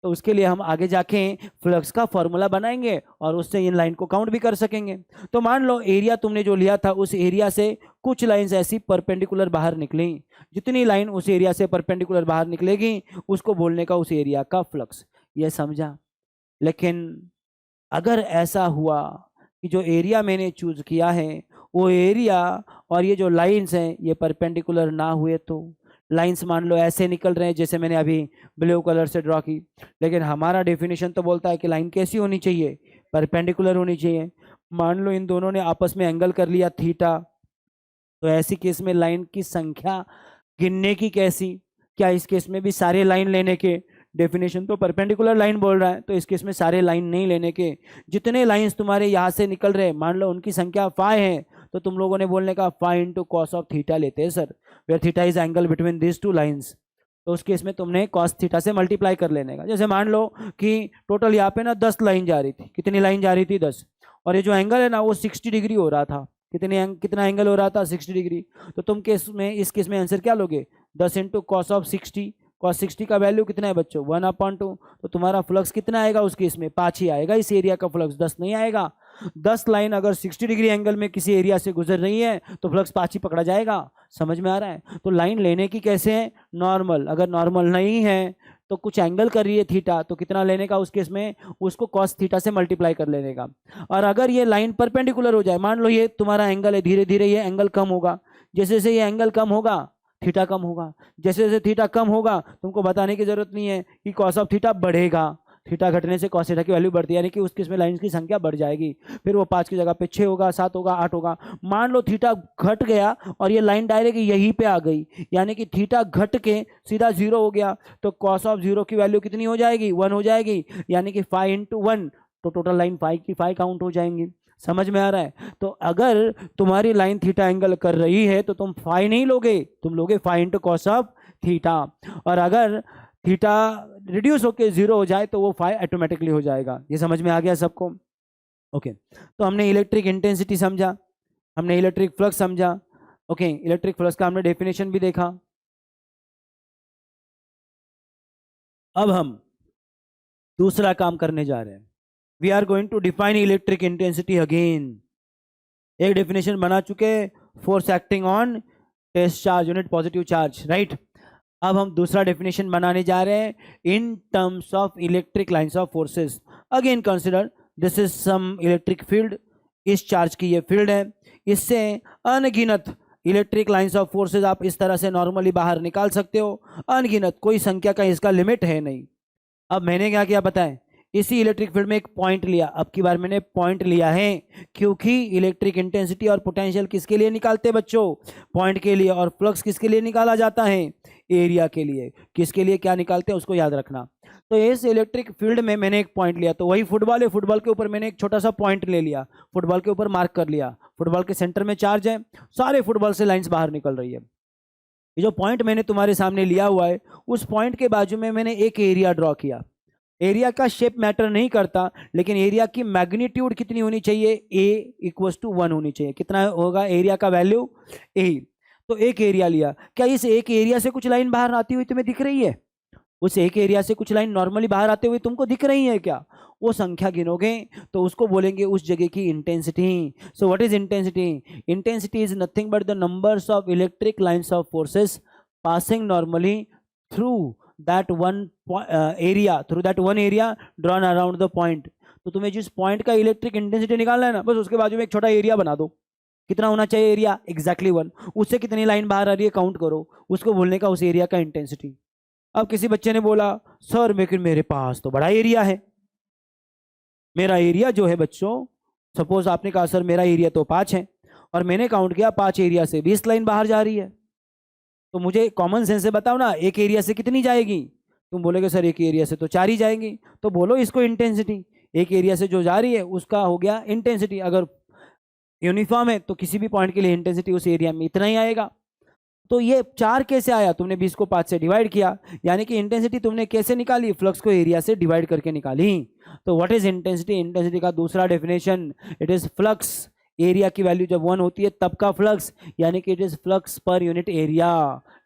तो उसके लिए हम आगे जाके फ्लक्स का फॉर्मूला बनाएंगे और उससे इन लाइन को काउंट भी कर सकेंगे। तो मान लो एरिया तुमने जो लिया था उस एरिया से कुछ लाइंस ऐसी परपेंडिकुलर बाहर निकली, जितनी लाइन उस एरिया से परपेंडिकुलर बाहर निकलेगी उसको बोलने का उस एरिया का फ्लक्स। ये समझा। लेकिन अगर ऐसा हुआ कि जो एरिया मैंने चूज किया है वो एरिया और ये जो लाइंस हैं ये परपेंडिकुलर ना हुए, तो लाइंस मान लो ऐसे निकल रहे हैं जैसे मैंने अभी ब्लू कलर से ड्रॉ की, लेकिन हमारा डेफिनेशन तो बोलता है कि लाइन कैसी होनी चाहिए, परपेंडिकुलर होनी चाहिए। मान लो इन दोनों ने आपस में एंगल कर लिया थीटा, तो ऐसी केस में लाइन की संख्या गिनने की कैसी, क्या इस केस में भी सारे लाइन लेने के, डेफिनेशन तो परपेंडिकुलर लाइन बोल रहा है, तो इस केस में सारे लाइन नहीं लेने के, जितने लाइंस तुम्हारे यहाँ से निकल रहे मान लो उनकी संख्या 5 है, तो तुम लोगों ने बोलने का 5 इंटू कॉस ऑफ थीटा लेते हैं sir, where theta is angle between this two lines. तो उस केस में तुमने कॉस थीटा से मल्टीप्लाई कर लेने का। जैसे मान लो कि टोटल यहाँ पे ना 10 लाइन जा रही थी, कितनी लाइन जा रही थी 10, और ये जो एंगल है ना वो 60 डिग्री हो रहा था। कितना एंगल हो रहा था 60 डिग्री। तो तुम इस केस में आंसर क्या लोगे, 10 इंटू कॉस ऑफ 60। कॉस 60 का वैल्यू कितना है बच्चों 1/2। तो तुम्हारा फ्लक्स कितना आएगा उस केस में 5 ही आएगा, इस एरिया का फ्लक्स 10 नहीं आएगा। 10 लाइन अगर 60 डिग्री एंगल में किसी एरिया से गुजर रही है तो फ्लक्स 5 ही पकड़ा जाएगा। समझ में आ रहा है। तो लाइन लेने की कैसे है, नॉर्मल। अगर नॉर्मल नहीं है तो कुछ एंगल कर रही है थीटा, तो कितना लेने का उस केस में, उसको कॉस थीटा से मल्टीप्लाई कर लेने का। और अगर ये लाइन परपेंडिकुलर हो जाए, मान लो ये तुम्हारा एंगल है, धीरे धीरे ये एंगल कम होगा, जैसे जैसे ये एंगल कम होगा थीटा कम होगा, जैसे जैसे थीटा कम होगा तुमको बताने की जरूरत नहीं है कि कॉस ऑफ थीटा बढ़ेगा, थीटा घटने से कॉस थीटा की वैल्यू बढ़ती है, यानी कि उस केस में लाइंस की संख्या बढ़ जाएगी। फिर वो 5 की जगह पे 6 होगा, 7 होगा, 8 होगा। मान लो थीटा घट गया और ये लाइन डायरेक्ट यहीं पे आ गई, यानी कि थीटा घट के सीधा 0 हो गया, तो कॉस ऑफ 0 की वैल्यू कितनी हो जाएगी 1 हो जाएगी, यानी कि 5 इंटू 1, तो टोटल लाइन 5 की 5 काउंट हो जाएंगी। समझ में आ रहा है। तो अगर तुम्हारी लाइन थीटा एंगल कर रही है तो तुम 5 नहीं लोगे, तुम लोगे 5 इंटू कॉस ऑफ थीटा। और अगर थीटा रिड्यूस होके 0 हो जाए तो वो 5 ऑटोमेटिकली हो जाएगा। ये समझ में आ गया सबको। ओके। तो हमने इलेक्ट्रिक इंटेंसिटी समझा, हमने इलेक्ट्रिक फ्लक्स समझा। ओके, इलेक्ट्रिक फ्लक्स का हमने डेफिनेशन भी देखा। अब हम दूसरा काम करने जा रहे हैं। We are going to define electric intensity again. एक डेफिनेशन बना चुके, force acting on test charge unit positive charge, right. अब हम दूसरा डेफिनेशन बनाने जा रहे हैं in terms of electric lines of forces. Again consider this is some electric field, इस चार्ज की ये फील्ड है, इससे अनगिनत इलेक्ट्रिक लाइंस ऑफ फोर्सेस आप इस तरह से नॉर्मली बाहर निकाल सकते हो, अनगिनत, कोई संख्या का इसका लिमिट है नहीं। अब मैंने क्या किया पता है, इसी इलेक्ट्रिक फील्ड में एक पॉइंट लिया। अब की बार मैंने पॉइंट लिया है क्योंकि इलेक्ट्रिक इंटेंसिटी और पोटेंशियल किसके लिए निकालते हैं बच्चों, पॉइंट के लिए, और फ्लक्स किसके लिए निकाला जाता है, एरिया के लिए। किसके लिए क्या निकालते हैं उसको याद रखना। तो इस इलेक्ट्रिक फील्ड में मैंने एक पॉइंट लिया, तो वही फुटबॉल है, फुटबॉल के ऊपर मैंने एक छोटा सा पॉइंट ले लिया, फुटबॉल के ऊपर मार्क कर लिया, फुटबॉल के सेंटर में चार्ज है, सारे फुटबॉल से लाइंस बाहर निकल रही है। ये जो पॉइंट मैंने तुम्हारे सामने लिया हुआ है, उस पॉइंट के बाजू में मैंने एक एरिया ड्रॉ किया। एरिया का शेप मैटर नहीं करता, लेकिन एरिया की मैग्नीट्यूड कितनी होनी चाहिए, ए इक्वल्स टू 1 होनी चाहिए। कितना होगा एरिया का वैल्यू, ए। तो एक एरिया लिया, क्या इस एक एरिया से कुछ लाइन बाहर आती हुई तुम्हें दिख रही है, उस एक एरिया से कुछ लाइन नॉर्मली बाहर आते हुए तुमको दिख रही है क्या, वो संख्या गिनोगे तो उसको बोलेंगे उस जगह की intensity. So what is intensity, intensity is nothing but the numbers of electric lines of forces passing normally through that one area, through that one area drawn around the point। तो तुम्हें जिस पॉइंट का electric intensity निकालना है ना, बस उसके बाजू में एक छोटा एरिया बना दो। कितना होना चाहिए एरिया, एग्जैक्टली 1। उससे कितनी लाइन बाहर आ रही है काउंट करो, उसको बोलने का उस एरिया का इंटेंसिटी। अब किसी बच्चे ने बोला सर लेकिन मेरे पास तो बड़ा एरिया है, मेरा एरिया जो है बच्चों, सपोज आपने कहा सर मेरा एरिया तो 5 है और मैंने काउंट किया 5 एरिया से 20 लाइन बाहर जा रही है, तो मुझे कॉमन सेंस से बताओ ना एक एरिया से कितनी जाएगी। तुम बोलोगे सर एक एरिया से तो 4 ही जाएंगी, तो बोलो इसको इंटेंसिटी। एक एरिया से जो जा रही है उसका हो गया इंटेंसिटी। अगर यूनिफॉर्म है तो किसी भी पॉइंट के लिए इंटेंसिटी उस एरिया में इतना ही आएगा। तो ये 4 कैसे आया, तुमने 20 को 5 से डिवाइड किया, यानी कि इंटेंसिटी तुमने कैसे निकाली, फ्लक्स को एरिया से डिवाइड करके निकाली। तो व्हाट इज इंटेंसिटी, इंटेंसिटी का दूसरा definition, it is flux, area की वैल्यू जब 1 होती है तब का फ्लक्स, यानी कि it is flux per unit area.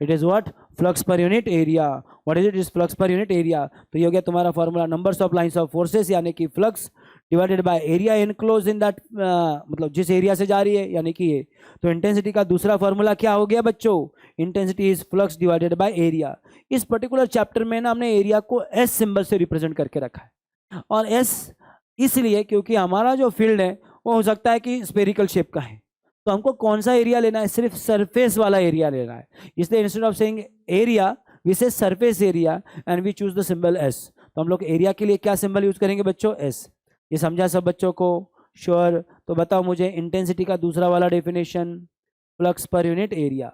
It is what, flux per unit area. What is it, is flux per unit area. तो ये हो गया तुम्हारा formula, numbers of lines of forces यानी कि flux divided by area enclose in that, मतलब जिस area से जा रही है, यानी कि ये। तो इंटेंसिटी का दूसरा फॉर्मूला क्या हो गया बच्चों, intensity is flux divided by area. इस पर्टिकुलर चैप्टर में ना हमने एरिया को एस सिंबल से रिप्रेजेंट करके रखा है, और एस इसलिए क्योंकि हमारा जो फील्ड है वो हो सकता है कि स्पेरिकल शेप का है, तो हमको कौन सा एरिया लेना है, सिर्फ सरफेस वाला एरिया लेना है। इसलिए instead of saying area we say surface area and we choose the symbol S. तो हम लोग एरिया के लिए क्या सिंबल यूज करेंगे बच्चों, एस। ये समझा सब बच्चों को, श्योर। तो बताओ मुझे इंटेंसिटी का दूसरा वाला definition, flux per unit area.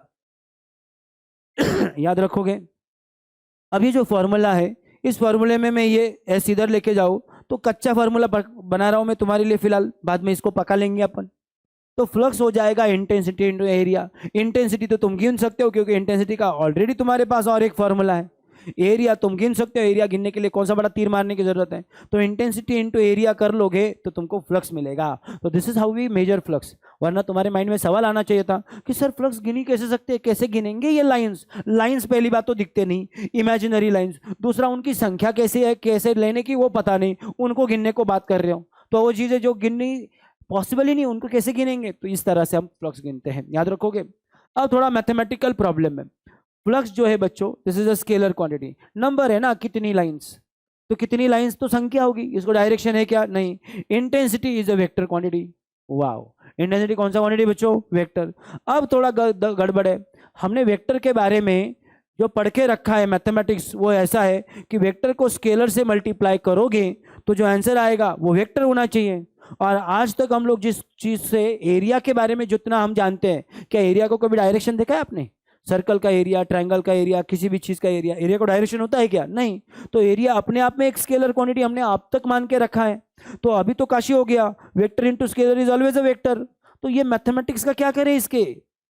याद रखोगे। अब ये जो फॉर्मूला है, इस फॉर्मूले में मैं ये एस इधर लेके जाऊँ तो कच्चा फार्मूला बना रहा हूं मैं तुम्हारे लिए फिलहाल, बाद में इसको पका लेंगे अपन। तो फ्लक्स हो जाएगा इंटेंसिटी इनटू एरिया। इंटेंसिटी तो तुम गिन सकते हो क्योंकि इंटेंसिटी का ऑलरेडी तुम्हारे पास और एक फॉर्मूला है। एरिया तुम गिन सकते हो, एरिया गिनने के लिए कौन सा बड़ा तीर मारने की जरूरत है। तो इंटेंसिटी इनटू एरिया कर लोगे तो तुमको फ्लक्स मिलेगा। तो this is how we measure flux. वरना तुम्हारे माइंड में सवाल आना चाहिए था कि सर फ्लक्स गिनी कैसे सकते हैं, कैसे गिनेंगे ये लाइंस। लाइंस पहली बात तो दिखते नहीं, इमेजिनरी लाइंस। दूसरा उनकी संख्या कैसे है, कैसे लेने की वो पता नहीं, उनको गिनने को बात कर रहे हो। तो वो चीजें जो गिननी पॉसिबल ही नहीं, उनको कैसे गिनेंगे। तो इस तरह से हम फ्लक्स गिनते हैं, याद रखोगे। अब थोड़ा मैथमेटिकल प्रॉब्लम है। फ्लक्स जो है बच्चों, this is a scalar quantity, number है ना, कितनी लाइंस, तो कितनी लाइंस तो संख्या होगी, इसको डायरेक्शन है क्या, नहीं। Intensity is a vector quantity. Wow, intensity कौन सा क्वांटिटी बच्चों, वेक्टर। अब थोड़ा गड़बड़ है, हमने वेक्टर के बारे में जो पढ़ के रखा है मैथमेटिक्स, वो ऐसा है कि वेक्टर को स्केलर से मल्टीप्लाई करोगे तो जो आंसर आएगा वो वेक्टर होना चाहिए। और आज तक हम लोग जिस चीज से एरिया के बारे में जितना हम जानते हैं, क्या एरिया को कभी डायरेक्शन देखा है आपने, सर्कल का एरिया, ट्रायंगल का एरिया, किसी भी चीज का एरिया, एरिया को डायरेक्शन होता है क्या, नहीं। तो एरिया अपने आप में एक स्केलर क्वांटिटी हमने आप तक मान के रखा है। तो अभी तो काशी हो गया, vector into scalar is always a vector. तो ये मैथमेटिक्स का क्या करें, इसके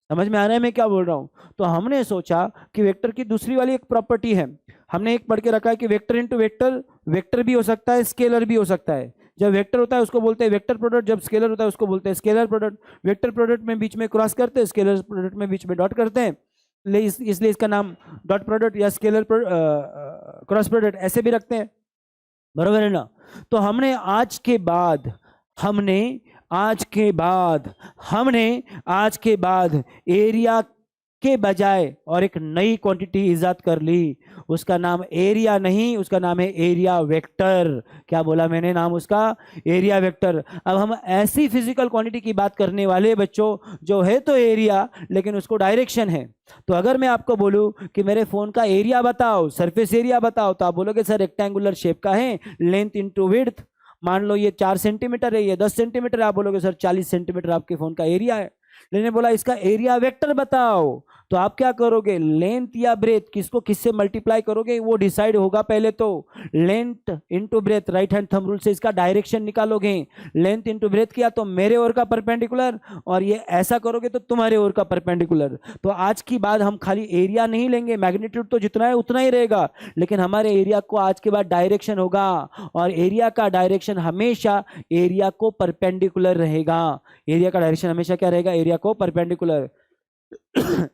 समझ में आ रहा है मैं क्या बोल रहा हूं। तो हमने सोचा कि वेक्टर की दूसरी वाली एक प्रॉपर्टी है, हमने एक पढ़ के रखा है कि वेक्टर इनटू वेक्टर, वेक्टर भी हो सकता है, स्केलर भी हो सकता है। जब वेक्टर होता है उसको बोलते हैं वेक्टर प्रोडक्ट, जब स्केलर होता है उसको बोलते हैं स्केलर प्रोडक्ट। वेक्टर प्रोडक्ट में बीच में क्रॉस करते हैं, स्केलर प्रोडक्ट में बीच में डॉट करते हैं, इसलिए इसका नाम डॉट प्रोडक्ट या स्केलर क्रॉस प्रोडक्ट ऐसे भी रखते हैं, बरोबर है ना। तो हमने आज के बाद एरिया के बजाय और एक नई क्वांटिटी इजाद कर ली, उसका नाम एरिया नहीं, उसका नाम है एरिया वेक्टर। क्या बोला मैंने, नाम उसका एरिया वेक्टर। अब हम ऐसी फिजिकल क्वांटिटी की बात करने वाले बच्चों जो है तो एरिया लेकिन उसको डायरेक्शन है। तो अगर मैं आपको बोलूं कि मेरे फोन का एरिया बताओ, सरफेस एरिया बताओ, तो आप बोलोगे सर रेक्टेंगुलर शेप का है, लेंथ इनटू विड्थ, मान लो ये 4 सेंटीमीटर है, ये 10 सेंटीमीटर है, आप बोलोगे सर 40 सेंटीमीटर आपके फोन का एरिया है। लेकिन बोला इसका एरिया वेक्टर बताओ, तो आप क्या करोगे, लेंथ या ब्रेथ किसको किससे मल्टीप्लाई करोगे वो डिसाइड होगा। पहले तो length into breadth, right hand thumb rule से इसका डायरेक्शन निकालोगे। लेंथ इनटू ब्रेथ किया तो मेरे ओर का परपेंडिकुलर, और ये ऐसा करोगे तो तुम्हारे ओर का परपेंडिकुलर। तो आज की बात हम खाली एरिया नहीं लेंगे, मैग्नीट्यूड तो जितना है उतना ही रहेगा, लेकिन हमारे एरिया को आज के बाद डायरेक्शन होगा, और एरिया का डायरेक्शन हमेशा एरिया को परपेंडिकुलर रहेगा। एरिया का डायरेक्शन हमेशा क्या रहेगा, एरिया को परपेंडिकुलर।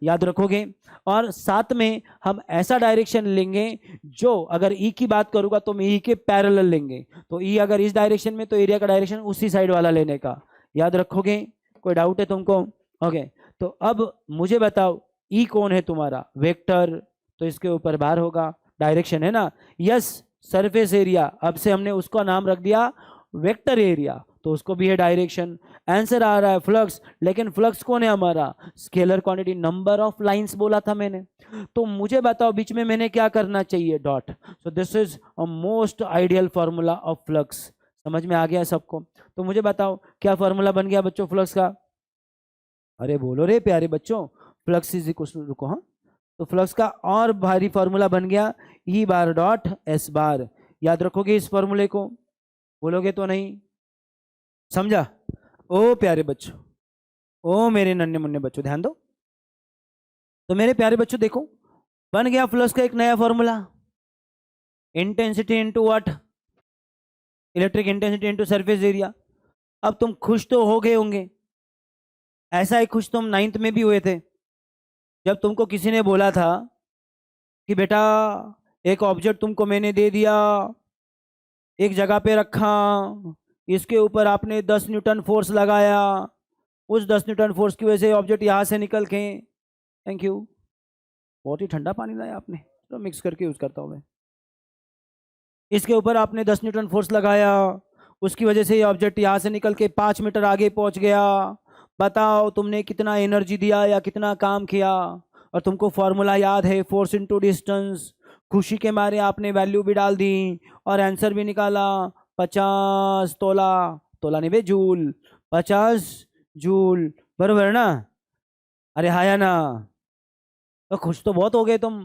याद रखोगे। और साथ में हम ऐसा डायरेक्शन लेंगे जो, अगर ई की बात करूंगा तो मैं ई के पैरेलल लेंगे, तो ई अगर इस डायरेक्शन में तो एरिया का डायरेक्शन उसी साइड वाला लेने का। याद रखोगे, कोई डाउट है तुमको? ओके, तो अब मुझे बताओ ई कौन है तुम्हारा, वेक्टर, तो इसके ऊपर बार होगा, डायरेक्शन है ना। यस, सरफेस एरिया, अब से हमने उसका नाम रख दिया वेक्टर एरिया, तो उसको भी है डायरेक्शन। आंसर आ रहा है फ्लक्स, लेकिन फ्लक्स कौन है हमारा, scalar quantity, number of lines बोला था मैंने। तो मुझे बताओ बीच में मैंने क्या करना चाहिए, dot. So this is a most ideal formula of flux. समझ में आ गया सबको? तो मुझे बताओ क्या फॉर्मूला बन गया बच्चों फ्लक्स का? अरे बोलो रे प्यारे बच्चों, फ्लक्स इज इक्वल टू, रुको, हाँ, तो फ्लक्स का और भारी फॉर्मूला बन गया E bar dot S bar. याद रखोगे इस फॉर्मूले को? बोलोगे तो नहीं? समझा? ओ प्यारे बच्चों, ओ मेरे नन्हे मुन्ने बच्चों, ध्यान दो। तो मेरे प्यारे बच्चों देखो, बन गया फ्लक्स का एक नया formula, intensity into what, electric intensity into surface area. अब तुम खुश तो हो गए होंगे, ऐसा ही खुश तुम 9th में भी हुए थे जब तुमको किसी ने बोला था कि बेटा एक ऑब्जेक्ट तुमको मैंने दे दिया, एक जगह पे रखा, इसके ऊपर आपने 10 न्यूटन फोर्स लगाया, उस 10 न्यूटन फोर्स की वजह से ऑब्जेक्ट यहाँ से निकल के, थैंक यू, बहुत ही ठंडा पानी लाया आपने, तो मिक्स करके यूज करता हूँ मैं। इसके ऊपर आपने 10 न्यूटन फोर्स लगाया, उसकी वजह से ये ऑब्जेक्ट यहाँ से निकल के 5 मीटर आगे पहुँच गया। बताओ तुमने कितना एनर्जी दिया या कितना काम किया? और तुमको फॉर्मूला याद है, फोर्स इंटू डिस्टेंस। खुशी के मारे आपने वैल्यू भी डाल दी और आंसर भी निकाला, 50 तोला, तोला नहीं बे, जूल, 50 जूल, बरोबर है ना? अरे हाँ या ना? तो खुश तो बहुत हो गए तुम,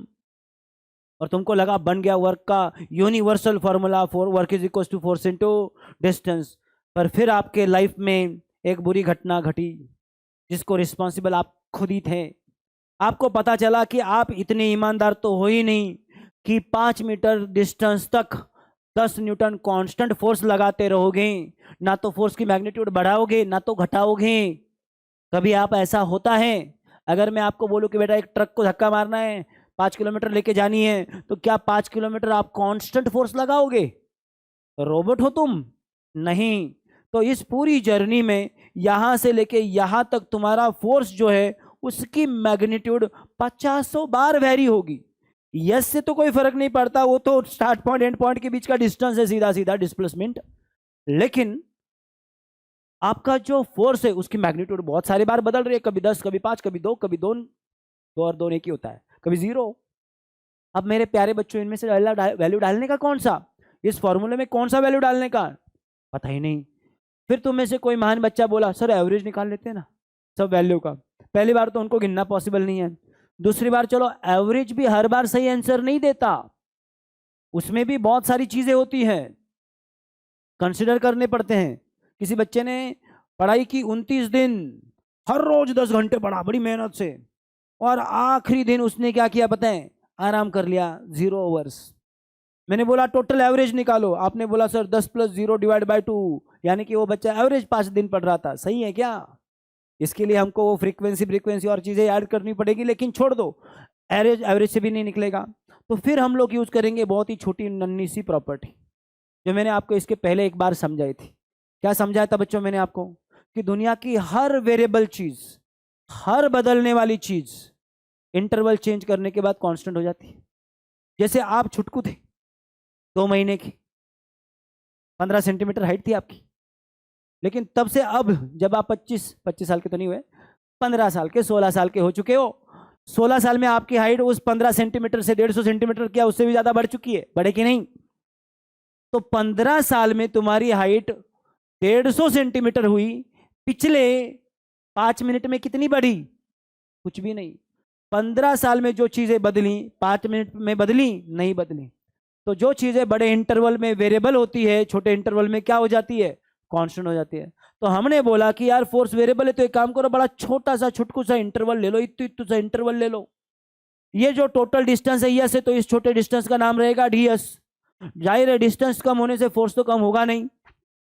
और तुमको लगा बन गया वर्क का universal formula, for work is equal to force into distance. पर फिर आपके लाइफ में एक बुरी घटना घटी जिसको रिस्पॉन्सिबल आप खुद ही थे। आपको पता चला कि आप इतने ईमानदार तो हो ही नहीं कि 5 मीटर डिस्टेंस तक 10 न्यूटन कांस्टेंट फोर्स लगाते रहोगे, ना तो फोर्स की मैग्नीट्यूड बढ़ाओगे ना तो घटाओगे। कभी आप ऐसा होता है, अगर मैं आपको बोलूं कि बेटा एक ट्रक को धक्का मारना है, 5 किलोमीटर लेके जानी है, तो क्या 5 किलोमीटर आप कांस्टेंट फोर्स लगाओगे? रोबोट हो तुम? नहीं। तो इस पूरी जर्नी में यहां से लेके यहां तक तुम्हारा फोर्स जो है उसकी मैग्नीट्यूड 50 बार वेरी होगी। यस से तो कोई फर्क नहीं पड़ता, वो तो स्टार्ट पॉइंट एंड पॉइंट के बीच का डिस्टेंस है, सीधा सीधा डिस्प्लेसमेंट। लेकिन आपका जो फोर्स है उसकी मैग्नीट्यूड बहुत सारी बार बदल रही है, कभी 10, कभी 5, कभी 2, कभी 2, 2 और 2 एक ही होता है, कभी 0। अब मेरे प्यारे बच्चों, इनमें से वैल्यू डालने का कौन सा, इस फॉर्मूले में कौन सा वैल्यू डालने का, पता ही नहीं। फिर तुम में से कोई महान बच्चा बोला सर एवरेज निकाल लेते हैं ना सब वैल्यू का। पहली बार तो उनको गिनना पॉसिबल नहीं है, दूसरी बार चलो एवरेज भी हर बार सही आंसर नहीं देता, उसमें भी बहुत सारी चीजें होती हैं, कंसिडर करने पड़ते हैं। किसी बच्चे ने पढ़ाई की 29 दिन, हर रोज 10 घंटे पढ़ा बड़ी मेहनत से, और आखिरी दिन उसने क्या किया पता है, आराम कर लिया, 0 आवर्स। मैंने बोला टोटल एवरेज निकालो, आपने बोला सर 10 + 0 / 2, यानी कि वो बच्चा एवरेज 5 दिन पढ़ रहा था। सही है क्या? इसके लिए हमको वो फ्रीक्वेंसी और चीजें ऐड करनी पड़ेगी, लेकिन छोड़ दो, एवरेज एवरेज से भी नहीं निकलेगा। तो फिर हम लोग यूज करेंगे बहुत ही छोटी नन्ही सी प्रॉपर्टी, जो मैंने आपको इसके पहले एक बार समझाई थी। क्या समझाया था बच्चों मैंने आपको? कि दुनिया की हर वेरिएबल चीज, हर बदलने वाली चीज इंटरवल चेंज करने के बाद कांस्टेंट हो जाती है। जैसे आप छुटकू थे, 2 महीने की, 15 सेंटीमीटर हाइट थी आपकी, लेकिन तब से अब जब आप 25 साल के तो नहीं हुए, 15 साल के, 16 साल के हो चुके हो, 16 साल में आपकी हाइट उस 15 सेंटीमीटर से 150 सेंटीमीटर, क्या उससे भी ज्यादा बढ़ चुकी है? बढ़े कि नहीं? तो 15 साल में तुम्हारी हाइट 150 सेंटीमीटर हुई, पिछले 5 मिनट में कितनी बढ़ी? कुछ भी नहीं। 15 साल में जो चीजें बदली 5 मिनट में बदली नहीं? बदली। तो जो चीजें बड़े इंटरवल में वेरिएबल होती है, छोटे इंटरवल में क्या हो जाती है? कांस्टेंट हो जाती है। तो हमने बोला कि यार फोर्स वेरिएबल है, तो एक काम करो, बड़ा छोटा सा छुटकू सा इंटरवल ले लो, इतु सा इंटरवल ले लो। ये जो टोटल डिस्टेंस है यस है, तो इस छोटे डिस्टेंस का नाम रहेगा ds। जाहिर है डिस्टेंस कम होने से फोर्स तो कम होगा नहीं।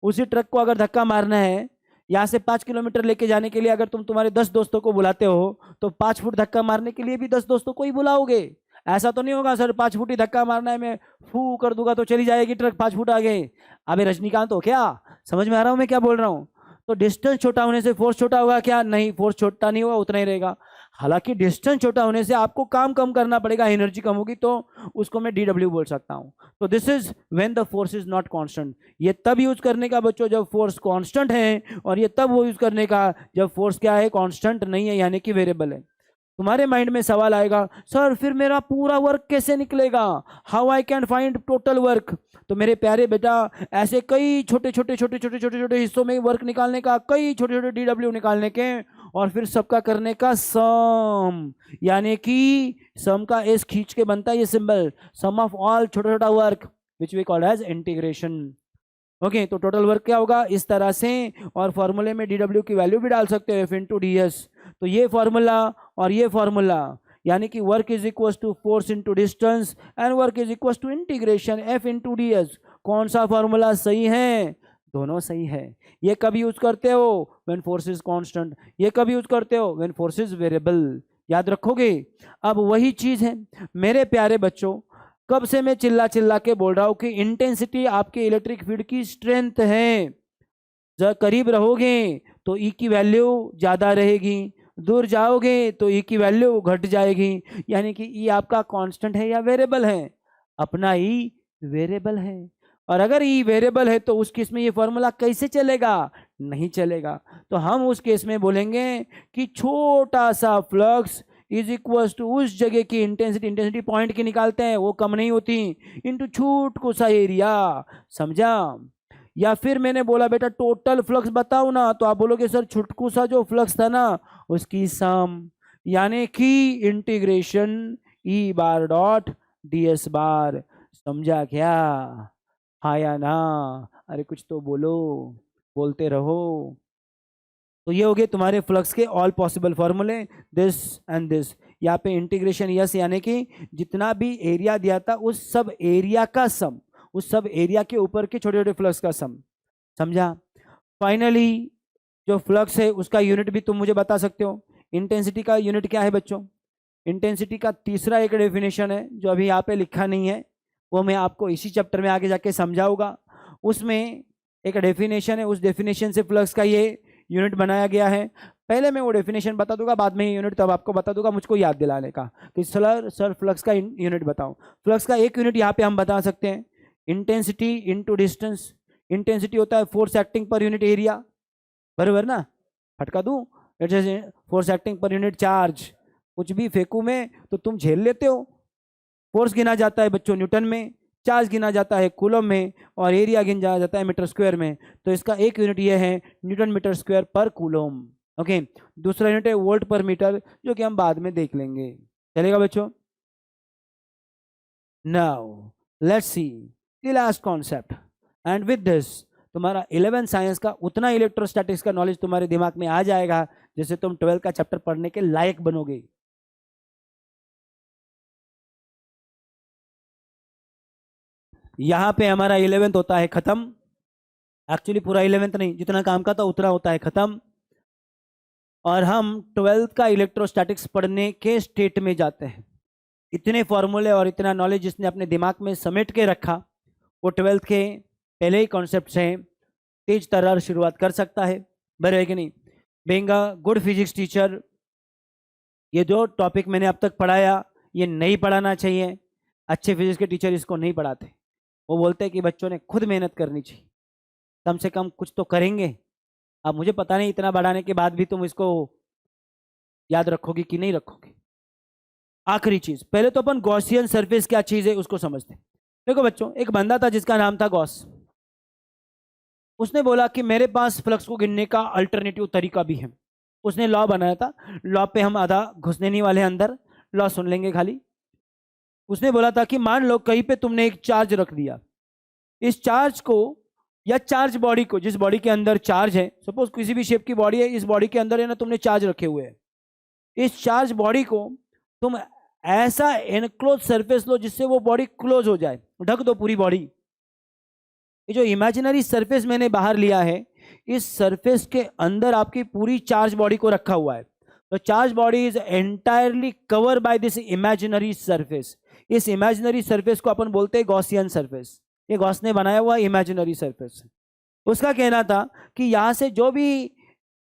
उसी ट्रक को अगर धक्का मारना है, यहाँ से 5 किलोमीटर लेके जाने के लिए अगर तुम तुम्हारे 10 दोस्तों को बुलाते हो, तो 5 फुट धक्का मारने के लिए भी 10 दोस्तों को ही बुलाओगे। ऐसा तो नहीं होगा सर 5 फुट ही धक्का मारना है, मैं फू कर दूंगा तो चली जाएगी ट्रक 5 फुट आगे। अबे रजनीकांत हो क्या? समझ में आ रहा हूं मैं क्या बोल रहा हूं? तो डिस्टेंस छोटा होने से फोर्स छोटा होगा क्या? नहीं, फोर्स छोटा नहीं होगा, उतना ही रहेगा। हालांकि डिस्टेंस छोटा होने से आपको काम कम करना पड़ेगा, एनर्जी कम होगी, तो उसको मैं dw बोल सकता हूं। तो this is when the force is not constant. ये तब यूज करने का बच्चों जब फोर्स कांस्टेंट है, और ये तब वो यूज करने का जब फोर्स क्या है? कांस्टेंट नहीं है, यानी कि वेरिएबल है। तुम्हारे माइंड में सवाल आएगा, सर फिर मेरा पूरा वर्क कैसे निकलेगा? How I can find total work? तो मेरे प्यारे बेटा, ऐसे कई छोटे छोटे छोटे छोटे छोटे छोटे हिस्सों में वर्क निकालने का, कई छोटे छोटे डीडब्ल्यू निकालने के, और फिर सबका करने का सम, यानी कि सम का एस खींच के बनता है ये सिंबल, सम ऑफ ऑल छोटा छोटा work, which we called as integration. Okay, तो टोटल वर्क क्या होगा? इस तरह से। और फॉर्मूले में डीडब्ल्यू की वैल्यू भी डाल सकते हो, F × ds। तो ये फॉर्मूला और ये फॉर्मूला, यानी कि work is equal to force into distance and work is equal to integration F × ds। कौन सा फॉर्मूला सही है? दोनों सही है। ये कब यूज करते हो? When force is constant. ये कब यूज करते हो? When force is variable. याद रखोगे? अब वही चीज है मेरे प्यारे बच्चों, कब से मैं चिल्ला चिल्ला के बोल रहा हूं कि इंटेंसिटी आपके इलेक्ट्रिक फील्ड की स्ट्रेंथ है। जब करीब रहोगे तो ई की वैल्यू ज्यादा रहेगी, दूर जाओगे तो ई की वैल्यू घट जाएगी। यानी कि ई आपका कांस्टेंट है या वेरिएबल है? अपना ई वेरिएबल है। और अगर ई वेरिएबल है तो उस केस में ये फॉर्मूला कैसे चलेगा? नहीं चलेगा। तो हम उस केस में बोलेंगे कि छोटा सा फ्लक्स इज इक्वल टू उस जगह की इंटेंसिटी, इंटेंसिटी पॉइंट की निकालते हैं, वो कम नहीं होती, इंटू छोटू सा एरिया। समझा? या फिर मैंने बोला बेटा टोटल फ्लक्स बताओ ना, तो आप बोलोगे सर छुटकू सा जो फ्लक्स था ना उसकी सम, यानी कि इंटीग्रेशन E⁻⋅ds। समझा क्या? हाँ या ना? अरे कुछ तो बोलो, बोलते रहो। तो ये हो गए तुम्हारे फ्लक्स के ऑल पॉसिबल फॉर्मूले, दिस एंड दिस। यहाँ पे इंटीग्रेशन यस, यानी कि जितना भी एरिया दिया था उस सब एरिया का सम, उस सब एरिया के ऊपर के छोटे छोटे फ्लक्स का सम। समझा? फाइनली जो फ्लक्स है उसका यूनिट भी तुम मुझे बता सकते हो। इंटेंसिटी का यूनिट क्या है बच्चों? इंटेंसिटी का तीसरा एक डेफिनेशन है जो अभी यहाँ पे लिखा नहीं है, वो मैं आपको इसी चैप्टर में आगे जाके समझाऊंगा। उसमें एक डेफिनेशन है, उस डेफिनेशन से फ्लक्स का ये यूनिट बनाया गया है। पहले मैं वो डेफिनेशन बता दूंगा, बाद में यूनिट तब आपको बता दूंगा, मुझको याद दिलाने का कि सर फ्लक्स का यूनिट बताओ। फ्लक्स का एक यूनिट यहाँ पे हम बता सकते हैं, इंटेंसिटी इंटू डिस्टेंस। इंटेंसिटी होता है force acting per unit area, बराबर ना? फटका दूं? Force acting per unit charge. कुछ भी फेंकू मैं तो तुम झेल लेते हो। फोर्स गिना जाता है बच्चों न्यूटन में, चार्ज गिना जाता है कूलम में, और एरिया गिना जाता है मीटर स्क्वायर में। तो इसका एक यूनिट ये है न्यूटन मीटर स्क्वायर पर कूलम। ओके, दूसरा यूनिट है वोल्ट पर मीटर, जो कि हम बाद में देख लेंगे। चलेगा बच्चों? Now let's see the last concept, and with this तुम्हारा 11 साइंस का उतना इलेक्ट्रोस्टैटिक्स का नॉलेज तुम्हारे दिमाग में आ जाएगा जैसे तुम 12 का चैप्टर पढ़ने के लायक बनोगे। यहाँ पे हमारा 11th होता है खत्म, एक्चुअली पूरा 11th नहीं, जितना काम का था उतना होता है खत्म, और हम 12th का इलेक्ट्रोस्टैटिक्स पढ़ने के स्टेट में जाते हैं। इतने फॉर्मूले और इतना नॉलेज जिसने अपने दिमाग में समेट के रखा, वो 12th के पहले ही कॉन्सेप्ट से तेज तर्रार शुरुआत कर सकता है, बराबर है कि नहीं। Being a good physics teacher, ये जो टॉपिक मैंने अब तक पढ़ाया ये नहीं पढ़ाना चाहिए। अच्छे फिजिक्स के टीचर इसको नहीं पढ़ाते, वो बोलते हैं कि बच्चों ने खुद मेहनत करनी चाहिए, कम से कम कुछ तो करेंगे। अब मुझे पता नहीं इतना बढ़ाने के बाद भी तुम इसको याद रखोगे कि नहीं रखोगे। आखिरी चीज, पहले तो अपन गॉसियन सरफेस क्या चीज है उसको समझते हैं। देखो बच्चों, एक बंदा था जिसका नाम था गॉस। उसने बोला कि मेरे पास फ्लक्स को गिनने का अल्टरनेटिव तरीका भी है। उसने लॉ बनाया था, लॉ पे हम आधा घुसने नहीं वाले अंदर, लॉ सुन लेंगे खाली। उसने बोला था कि मान लो कहीं पे तुमने एक चार्ज रख दिया, इस चार्ज को या चार्ज बॉडी को, जिस बॉडी के अंदर चार्ज है, सपोज किसी भी शेप की बॉडी है, इस बॉडी के अंदर है ना तुमने चार्ज रखे हुए हैं, इस चार्ज बॉडी को तुम ऐसा एनक्लोज सरफेस लो जिससे वो बॉडी क्लोज हो जाए, ढक दो पूरी बॉडी। ये जो इमेजिनरी सरफेस मैंने बाहर लिया है, इस सरफेस के अंदर आपकी पूरी चार्ज बॉडी को रखा हुआ है। तो charge body is entirely cover by this imaginary surface. इस इमेजिनरी सरफेस को अपन बोलते हैं गॉसियन सरफेस। ये गॉस ने बनाया हुआ इमेजिनरी सरफेस। उसका कहना था कि यहां से जो भी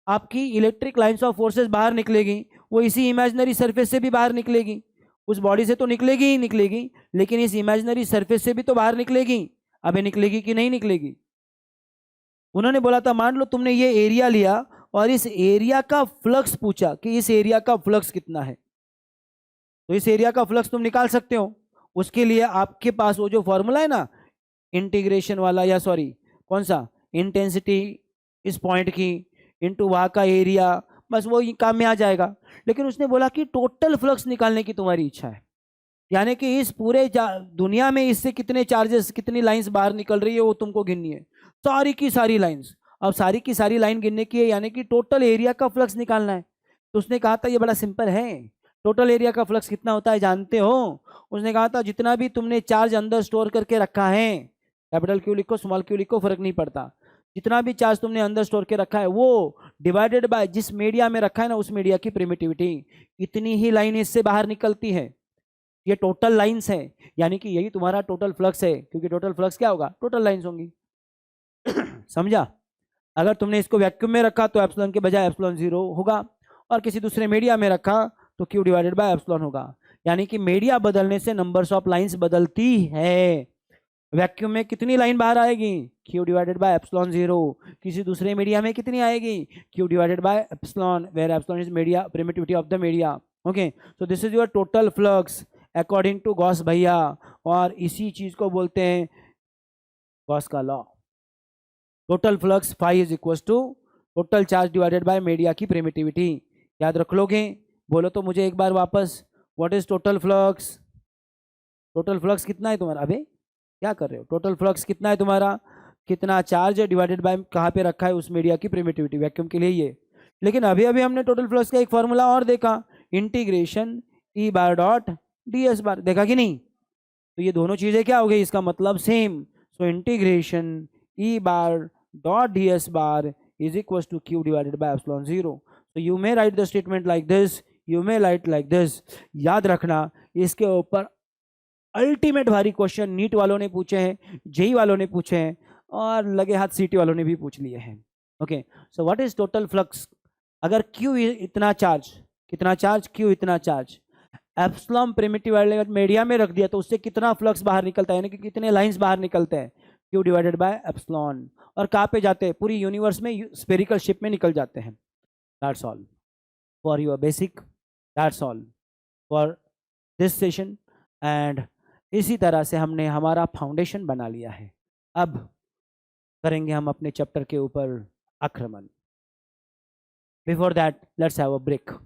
आपकी इलेक्ट्रिक लाइंस ऑफ फोर्सेस बाहर निकलेगी वो इसी इमेजिनरी सरफेस से भी बाहर निकलेगी। उस बॉडी से तो निकलेगी ही निकलेगी, लेकिन इस इमेजिनरी सरफेस से भी तो बाहर निकलेगी। अबे निकलेगी कि नहीं निकलेगी। उन्होंने बोला था मान लो तुमने ये एरिया लिया और इस एरिया का फ्लक्स पूछा कि इस एरिया का फ्लक्स कितना है, तो इस एरिया का फ्लक्स तुम निकाल सकते हो। उसके लिए आपके पास वो जो फॉर्मूला है ना इंटीग्रेशन वाला, या सॉरी कौन सा, इंटेंसिटी इस पॉइंट की इनटू वहां का एरिया, बस वो काम में आ जाएगा। लेकिन उसने बोला कि टोटल फ्लक्स निकालने की तुम्हारी इच्छा है, यानी कि इस पूरे दुनिया में इससे कितने चार्जेस, कितनी लाइंस बाहर निकल रही है वो तुमको गिननी है, सारी की सारी लाइंस। अब सारी की सारी लाइन गिनने की है, यानी कि टोटल एरिया का फ्लक्स निकालना है। तो उसने कहा था ये बड़ा सिंपल है, टोटल एरिया का फ्लक्स कितना होता है जानते हो। उसने कहा था जितना भी तुमने चार्ज अंदर स्टोर करके रखा है, कैपिटल क्यू लिखो स्मॉल क्यू लिखो फर्क नहीं पड़ता, जितना भी चार्ज तुमने अंदर स्टोर के रखा है वो डिवाइडेड बाय जिस मीडिया में रखा है ना उस मीडिया की प्रिमिटिविटी, इतनी ही लाइन इससे बाहर निकलती है। ये टोटल लाइंस है, यानी कि यही तुम्हारा टोटल फ्लक्स है, क्योंकि टोटल फ्लक्स क्या होगा, टोटल लाइंस होंगी। समझा। अगर तुमने इसको वैक्यूम में रखा तो एप्सिलॉन के बजाय एप्सिलॉन 0 होगा, और किसी दूसरे मीडिया में रखा तो क्यू डिवाइडेड बाय एप्सिलॉन होगा। यानी कि मीडिया बदलने से नंबर्स ऑफ लाइंस बदलती है। वैक्यूम में कितनी लाइन बाहर आएगी, क्यू डिवाइडेड बाय एप्सिलॉन 0। किसी दूसरे मीडिया में कितनी आएगी, Q divided by epsilon, where epsilon is media primitivity of the media. Okay, so this is your total flux according to Gauss भैया, और इसी चीज को बोलते हैं गॉस का law. Total flux phi is equal to total charge divided by media की primitivity. याद रख लोगे, बोलो तो मुझे एक बार वापस, what is total flux. Total flux कितना है तुम्हारा, अबे क्या कर रहे हो, टोटल फ्लक्स कितना है तुम्हारा, कितना चार्ज है डिवाइडेड बाय कहाँ पे रखा है उस मीडिया की प्रिमिटिविटी, वैक्यूम के लिए ये। लेकिन अभी अभी हमने टोटल फ्लक्स का एक फॉर्मूला और देखा, integration E bar dot D S bar, देखा कि नहीं। तो ये दोनों चीजें क्या हो गई, इसका मतलब same. So integration E bar dot D S bar is equal to Q divided by epsilon 0। So you may write the statement like this, you may write like this. याद रखना इसके ऊपर अल्टीमेट भारी क्वेश्चन नीट वालों ने पूछे हैं, JEE वालों ने पूछे हैं, और लगे हाथ सीटी वालों ने भी पूछ लिए हैं। Okay, so what is total flux. अगर क्यू इतना चार्ज, कितना चार्ज, क्यू इतना चार्ज, एप्सिलॉन प्रिमिटिव मीडिया में रख दिया तो उससे कितना फ्लक्स बाहर निकलता है, यानी कि कितने लाइंस बाहर निकलते हैं, क्यू डिवाइडेड बाय एप्सिलॉन। और कहाँ पे जाते हैं, पूरी यूनिवर्स में स्फेरिकल शेप में निकल जाते हैं। That's all for your basic, that's all for this session. And इसी तरह से हमने हमारा फाउंडेशन बना लिया है। अब करेंगे हम अपने चैप्टर के ऊपर आक्रमण। Before that let's have a break.